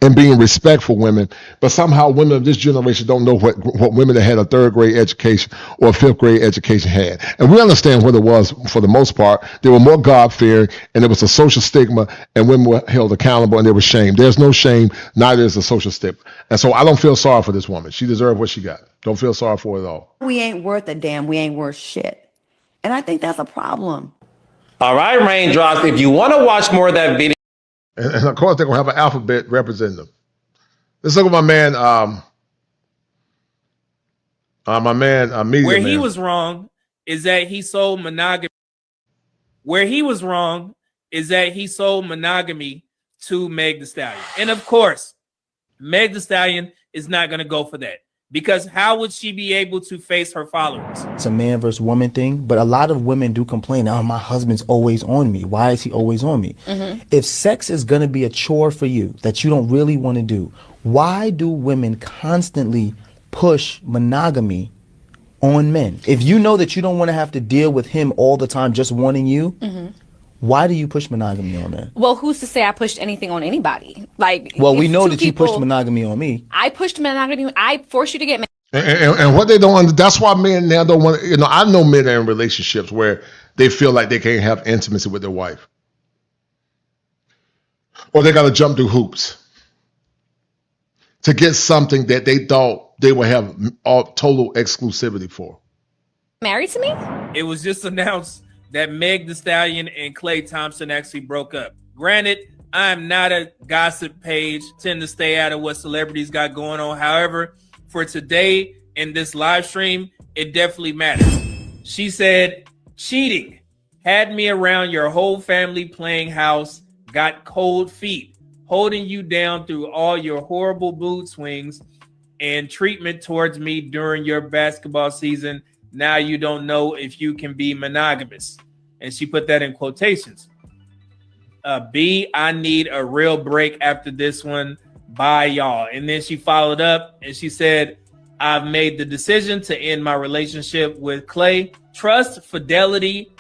Speaker 4: and being respectful women, but somehow women of this generation don't know what women that had a third grade education or a fifth grade education had? And we understand what it was for the most part. They were more God-fearing, and there was a social stigma, and women were held accountable, and there was shame. There's no shame, neither is a social stigma. And so I don't feel sorry for this woman. She deserved what she got. Don't feel sorry for it at all.
Speaker 21: We ain't worth a damn. We ain't worth shit. And I think that's a problem.
Speaker 13: All right, Raindrops, if you want to watch more of that video.
Speaker 4: And of course, they're going to have an alphabet representing them. Let's look at my man, Media
Speaker 1: Where
Speaker 4: Man.
Speaker 1: he was wrong is that he sold monogamy. Where he was wrong is that he sold monogamy to Meg Thee Stallion. And of course, Meg Thee Stallion is not going to go for that. Because how would she be able to face her followers?
Speaker 22: It's a man versus woman thing, but a lot of women do complain, oh, my husband's always on me. Why is he always on me? If sex is going to be a chore for you that you don't really want to do, why do women constantly push monogamy on men? If you know that you don't want to have to deal with him all the time just wanting you, why do you push monogamy on men?
Speaker 23: Well, who's to say I pushed anything on anybody? Like,
Speaker 22: well, we know that you
Speaker 23: people,
Speaker 22: pushed monogamy on me.
Speaker 23: I pushed monogamy. I forced you to get married.
Speaker 4: And what they don't, that's why men now don't want, I know men are in relationships where they feel like they can't have intimacy with their wife. Or they got to jump through hoops to get something that they thought they would have total exclusivity for.
Speaker 23: Married to me?
Speaker 1: It was just announced that Meg Thee Stallion and Klay Thompson actually broke up. Granted, I'm not a gossip page, tend to stay out of what celebrities got going on. However, for today in this live stream, it definitely matters. She said, cheating had me around your whole family playing house, got cold feet, holding you down through all your horrible mood swings and treatment towards me during your basketball season. Now you don't know if you can be monogamous. And she put that in quotations. B, I need a real break after this one. Bye, y'all. And then she followed up and she said, I've made the decision to end my relationship with Klay. Trust, fidelity,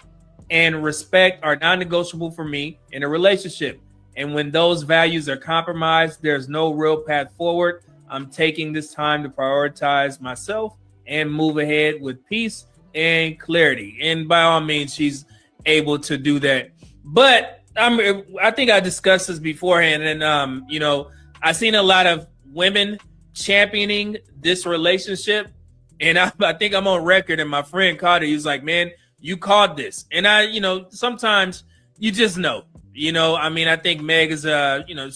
Speaker 1: and respect are non-negotiable for me in a relationship. And when those values are compromised, there's no real path forward. I'm taking this time to prioritize myself and move ahead with peace and clarity. And by all means, she's able to do that. But I think I discussed this beforehand. And, I've seen a lot of women championing this relationship. And I think I'm on record. And my friend Carter, he was like, man, you called this. And sometimes you just know. I think Meg is,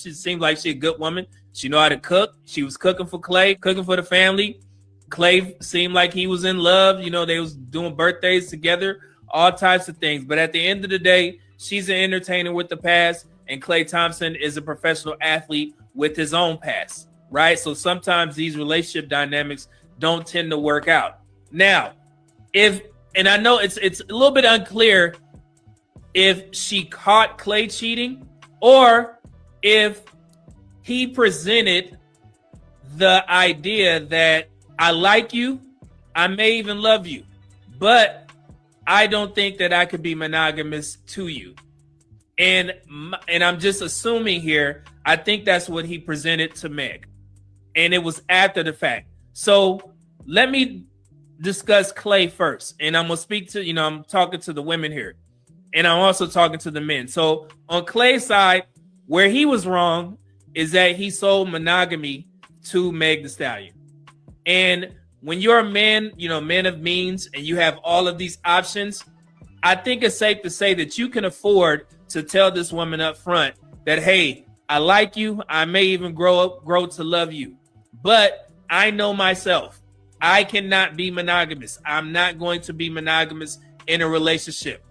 Speaker 1: she seems like she's a good woman. She know how to cook. She was cooking for Klay, cooking for the family. Klay seemed like he was in love. They was doing birthdays together, all types of things. But at the end of the day, she's an entertainer with the past, and Klay Thompson is a professional athlete with his own past, right? So sometimes these relationship dynamics don't tend to work out. Now, and I know it's a little bit unclear if she caught Klay cheating or if he presented the idea that I like you, I may even love you, but I don't think that I could be monogamous to you. And I'm just assuming here, I think that's what he presented to Meg. And it was after the fact. So let me discuss Klay first. And I'm going to speak to, I'm talking to the women here. And I'm also talking to the men. So on Klay's side, where he was wrong is that he sold monogamy to Meg Thee Stallion. And when you're a man, man of means, and you have all of these options, I think it's safe to say that you can afford to tell this woman up front that, hey, I like you. I may even grow to love you. But I know myself. I cannot be monogamous. I'm not going to be monogamous in a relationship.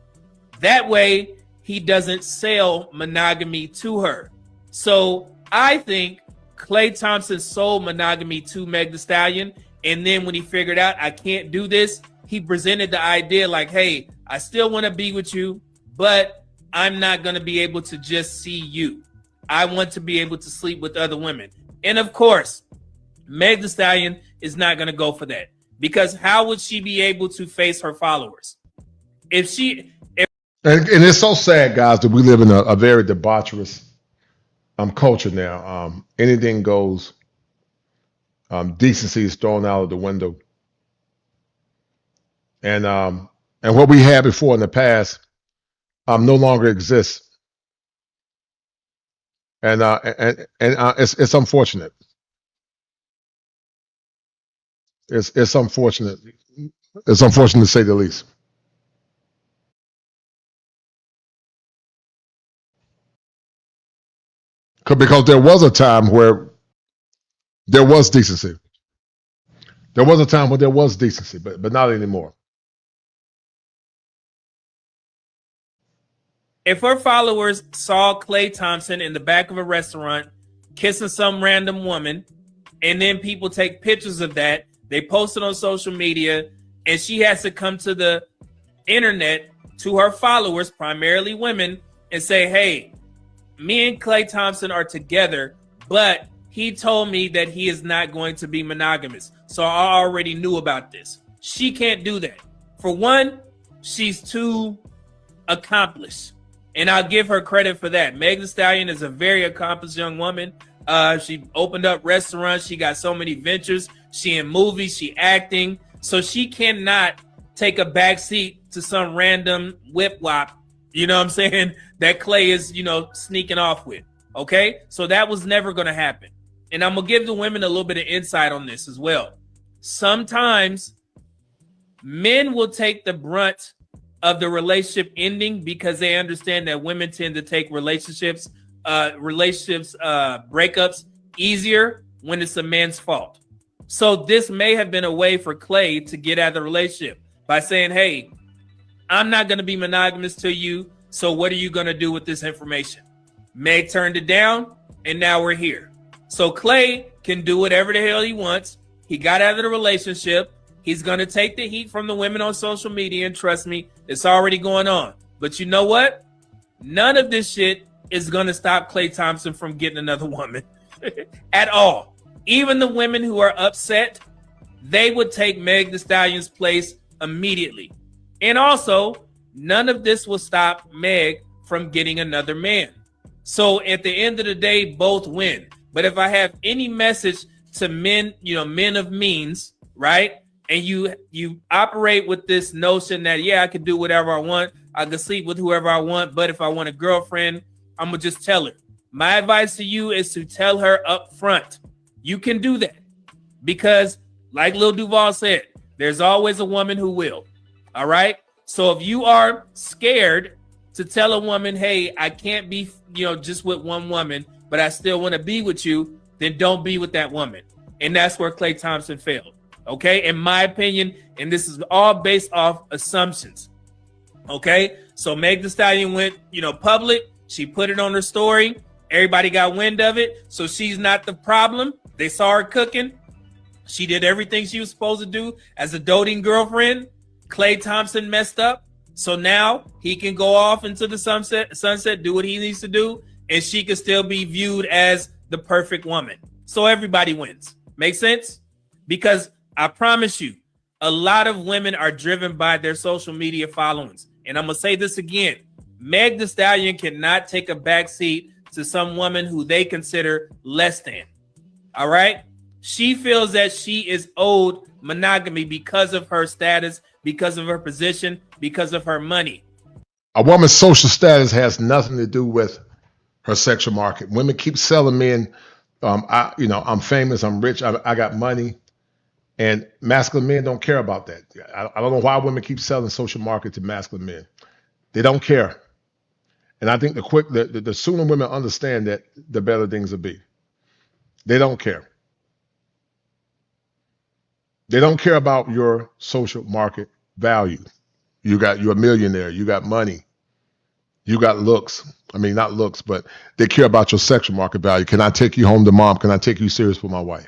Speaker 1: That way, he doesn't sell monogamy to her. So I think Klay Thompson sold monogamy to Meg Thee Stallion. And then when he figured out I can't do this, he presented the idea like, hey, I still want to be with you, but I'm not going to be able to just see you. I want to be able to sleep with other women. And of course, Meg Thee Stallion is not going to go for that, because how would she be able to face her followers? And
Speaker 4: it's so sad, guys, that we live in a very debaucherous culture now. Anything goes. Decency is thrown out of the window. And what we had before in the past no longer exists. And it's unfortunate. It's unfortunate. It's unfortunate to say the least. Because there was a time where there was decency. There was a time where there was decency, but not anymore.
Speaker 1: If her followers saw Klay Thompson in the back of a restaurant kissing some random woman, and then people take pictures of that, they post it on social media, and she has to come to the internet to her followers, primarily women, and say, hey, me and Klay Thompson are together, but he told me that he is not going to be monogamous. So I already knew about this. She can't do that. For one, she's too accomplished. And I'll give her credit for that. Meg Thee Stallion is a very accomplished young woman. She opened up restaurants. She got so many ventures. She in movies. She acting. So she cannot take a back seat to some random whip wop, you know what I'm saying, that Klay is, sneaking off with. Okay? So that was never going to happen. And I'm going to give the women a little bit of insight on this as well. Sometimes men will take the brunt of the relationship ending because they understand that women tend to take relationships breakups easier when it's a man's fault. So this may have been a way for Klay to get out of the relationship by saying, hey, I'm not going to be monogamous to you. So what are you going to do with this information? Meg turned it down, and now we're here. So Klay can do whatever the hell he wants. He got out of the relationship. He's going to take the heat from the women on social media, and trust me, it's already going on. But you know what? None of this shit is going to stop Klay Thompson from getting another woman at all. Even the women who are upset, they would take Meg Thee Stallion's place immediately. And also, none of this will stop Meg from getting another man. So at the end of the day, both win. But if I have any message to men, men of means, right? And you operate with this notion that, yeah, I can do whatever I want. I can sleep with whoever I want. But if I want a girlfriend, I'm going to just tell her. My advice to you is to tell her up front. You can do that. Because like Lil Duval said, there's always a woman who will. All right? So if you are scared to tell a woman, hey, I can't be, just with one woman, but I still want to be with you, then don't be with that woman. And that's where Klay Thompson failed. Okay, in my opinion, and this is all based off assumptions. Okay, so Meg Thee Stallion went, public. She put it on her story. Everybody got wind of it. So she's not the problem. They saw her cooking. She did everything she was supposed to do as a doting girlfriend. Klay Thompson messed up. So now he can go off into the sunset, do what he needs to do, and she can still be viewed as the perfect woman. So everybody wins. Make sense? Because I promise you, a lot of women are driven by their social media followings. And I'm going to say this again. Meg Thee Stallion cannot take a back seat to some woman who they consider less than. All right? She feels that she is owed monogamy because of her status, because of her position, because of her money.
Speaker 4: A woman's social status has nothing to do with her sexual market. Women keep selling men, I'm famous, I'm rich, I got money. And masculine men don't care about that. I don't know why women keep selling social market to masculine men. They don't care. And I think the sooner women understand that, the better things will be. They don't care. They don't care about your social market value. You're a millionaire. You got money. You got looks. I mean, not looks, but they care about your sexual market value. Can I take you home to mom? Can I take you serious with my wife?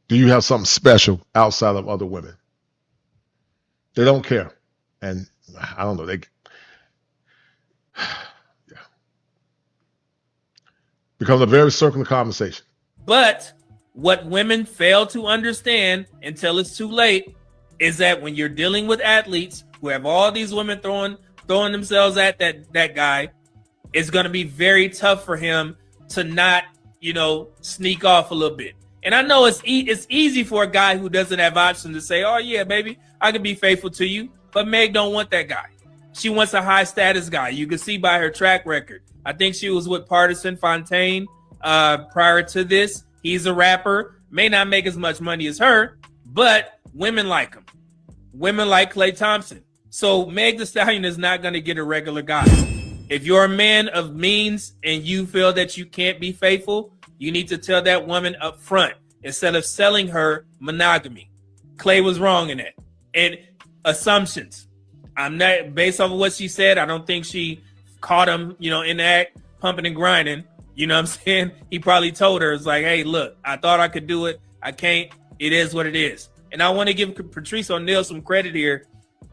Speaker 4: Do you have something special outside of other women? They don't care. And I don't know. Becomes a very circular conversation.
Speaker 1: But what women fail to understand until it's too late is that when you're dealing with athletes who have all these women throwing themselves at that guy, it's going to be very tough for him to not, sneak off a little bit. And I know it's easy for a guy who doesn't have options to say, oh yeah, baby, I can be faithful to you. But Meg don't want that guy. She wants a high status guy. You can see by her track record. I think she was with Partisan Fontaine prior to this. He's a rapper, may not make as much money as her, but women like him. Women like Klay Thompson. So Meg Thee Stallion is not going to get a regular guy. If you're a man of means and you feel that you can't be faithful, you need to tell that woman up front instead of selling her monogamy. Klay was wrong in that. And assumptions. I'm not, based off of what she said, I don't think she caught him, in the act, pumping and grinding. You know what I'm saying? He probably told her, it's like, hey, look, I thought I could do it. I can't. It is what it is. And I want to give Patrice O'Neal some credit here.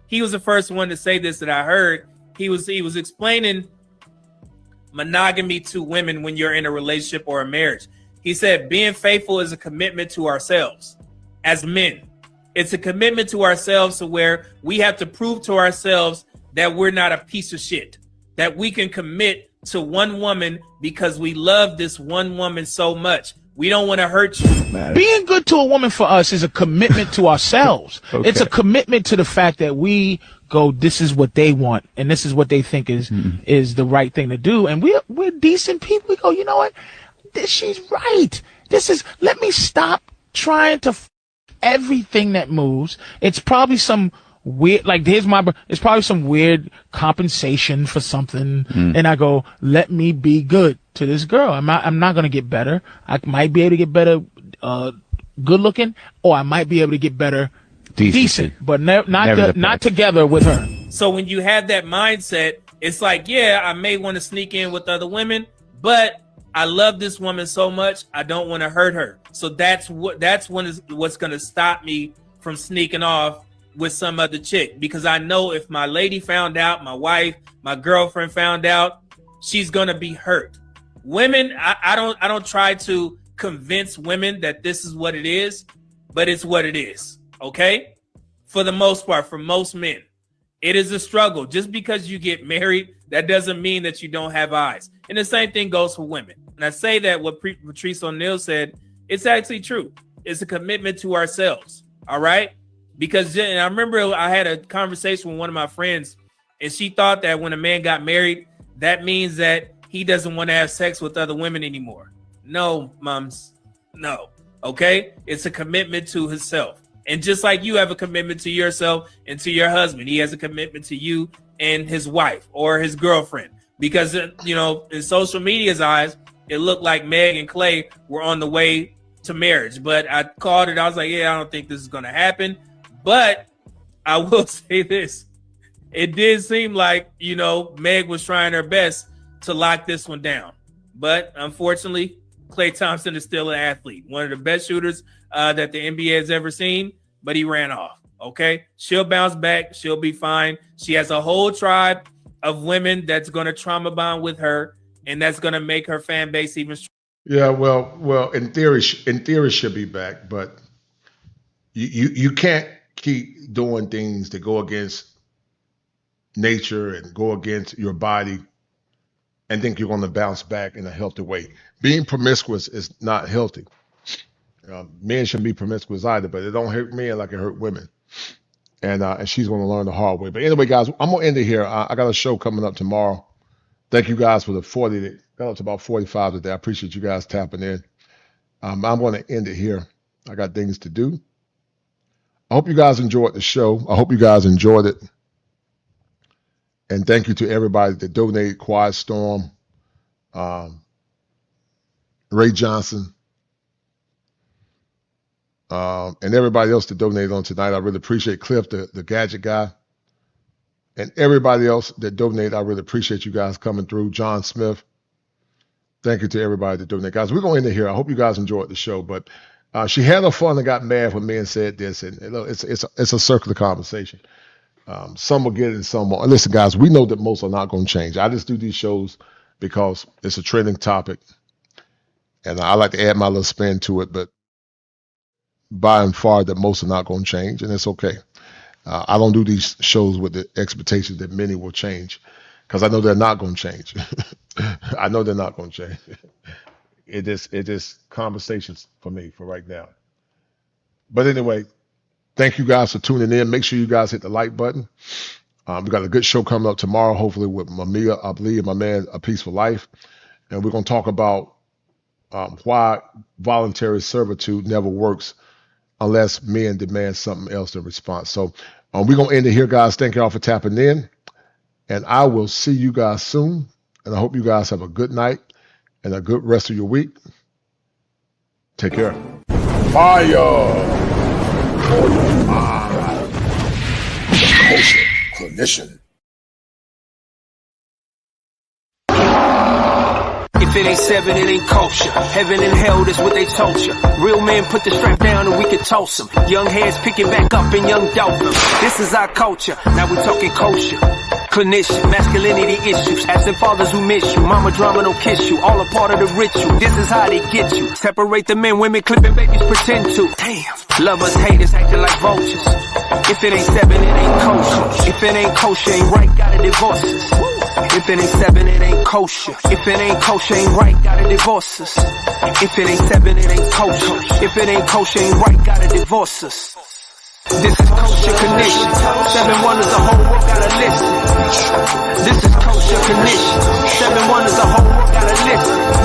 Speaker 1: He was the first one to say this that I heard. He was explaining monogamy to women when you're in a relationship or a marriage. He said being faithful is a commitment to ourselves as men. It's a commitment to ourselves to where we have to prove to ourselves that we're not a piece of shit, that we can commit to one woman because we love this one woman so much. We don't want to hurt you.
Speaker 3: Being good to a woman for us is a commitment to ourselves.
Speaker 7: Okay.
Speaker 3: It's a commitment to the fact that we go, this is what they want, and this is what they think is the right thing to do. And we're decent people. We go, you know what? She's right. Let me stop trying to everything that moves. It's probably some weird, it's probably some weird compensation for something. And I go, let me be good to this girl. I'm not going to get better. I might be able to get better good looking, or I might be able to get better decent, but not together with her.
Speaker 1: So when you have that mindset, it's like, yeah, I may want to sneak in with other women, but I love this woman so much, I don't want to hurt her. So that's what's going to stop me from sneaking off with some other chick, because I know if my lady found out, my wife, my girlfriend found out, she's going to be hurt. Women, I don't try to convince women that this is what it is, but it's what it is. Okay? For the most part, for most men, it is a struggle. Just because you get married, that doesn't mean that you don't have eyes. And the same thing goes for women. And I say that what Patrice O'Neal said, it's actually true. It's a commitment to ourselves. All right? Because and I remember I had a conversation with one of my friends, and she thought that when a man got married, that means that he doesn't want to have sex with other women anymore. No, mums. No. Okay? It's a commitment to himself. And just like you have a commitment to yourself and to your husband, he has a commitment to you and his wife or his girlfriend. Because, in social media's eyes, it looked like Meg and Klay were on the way to marriage. But I called it. I was like, yeah, I don't think this is going to happen. But I will say this. It did seem like, Meg was trying her best to lock this one down. But unfortunately, Klay Thompson is still an athlete. One of the best shooters that the NBA has ever seen, but he ran off. Okay? She'll bounce back. She'll be fine. She has a whole tribe of women that's going to trauma bond with her, and that's going to make her fan base even stronger.
Speaker 4: Yeah, well, in theory, she'll be back, but you can't keep doing things that go against nature and go against your body and think you're going to bounce back in a healthy way. Being promiscuous is not healthy. Men shouldn't be promiscuous either, but it don't hurt men like it hurt women. And she's going to learn the hard way. But anyway, guys, I'm going to end it here. I got a show coming up tomorrow. Thank you guys for the 40 that got up to about 45 today. I appreciate you guys tapping in. I'm going to end it here. I got things to do. I hope you guys enjoyed the show. I hope you guys enjoyed it. And thank you to everybody that donated, Quiet Storm, Ray Johnson, and everybody else that donated on tonight. I really appreciate Cliff, the gadget guy. And everybody else that donated, I really appreciate you guys coming through. John Smith, thank you to everybody that donated. Guys, we're going to end it here. I hope you guys enjoyed the show. But she had her fun and got mad when men said this. And it's a circular conversation. Some will get it and some won't. And listen, guys, we know that most are not going to change. I just do these shows because it's a trending topic. And I like to add my little spin to it. But by and far, that most are not going to change. And it's okay. I don't do these shows with the expectation that many will change because I know they're not going to change. I know they're not going to change. It is conversations for me for right now. But anyway, thank you guys for tuning in. Make sure you guys hit the like button. We got a good show coming up tomorrow, hopefully with Mamiya, I believe, my man, A Peaceful Life. And we're going to talk about why voluntary servitude never works unless men demand something else in response. So we're going to end it here, guys. Thank you all for tapping in. And I will see you guys soon. And I hope you guys have a good night and a good rest of your week. Take care. Fire for your mind. Kosher Clinician.
Speaker 6: If it ain't seven, it ain't kosher. Heaven and hell, that's what they told you. Real men put the strap down and we can toss them. Young heads picking back up and young dolphins. This is our culture. Now we talking kosher. Clinician, masculinity issues. Absent fathers who miss you. Mama drama don't kiss you. All a part of the ritual. This is how they get you. Separate the men, women clipping babies pretend to. Damn. Lovers, haters acting like vultures. If it ain't seven, it ain't kosher. If it ain't kosher, ain't right, gotta divorce us. If it ain't seven, it ain't kosher. If it ain't kosher, ain't right, gotta divorce us. If it ain't seven, it ain't kosher. If it ain't kosher, ain't right, gotta divorce us. This is kosher condition. 7 wonders, the whole world gotta listen. This is kosher condition. 7 wonders, the whole world gotta listen.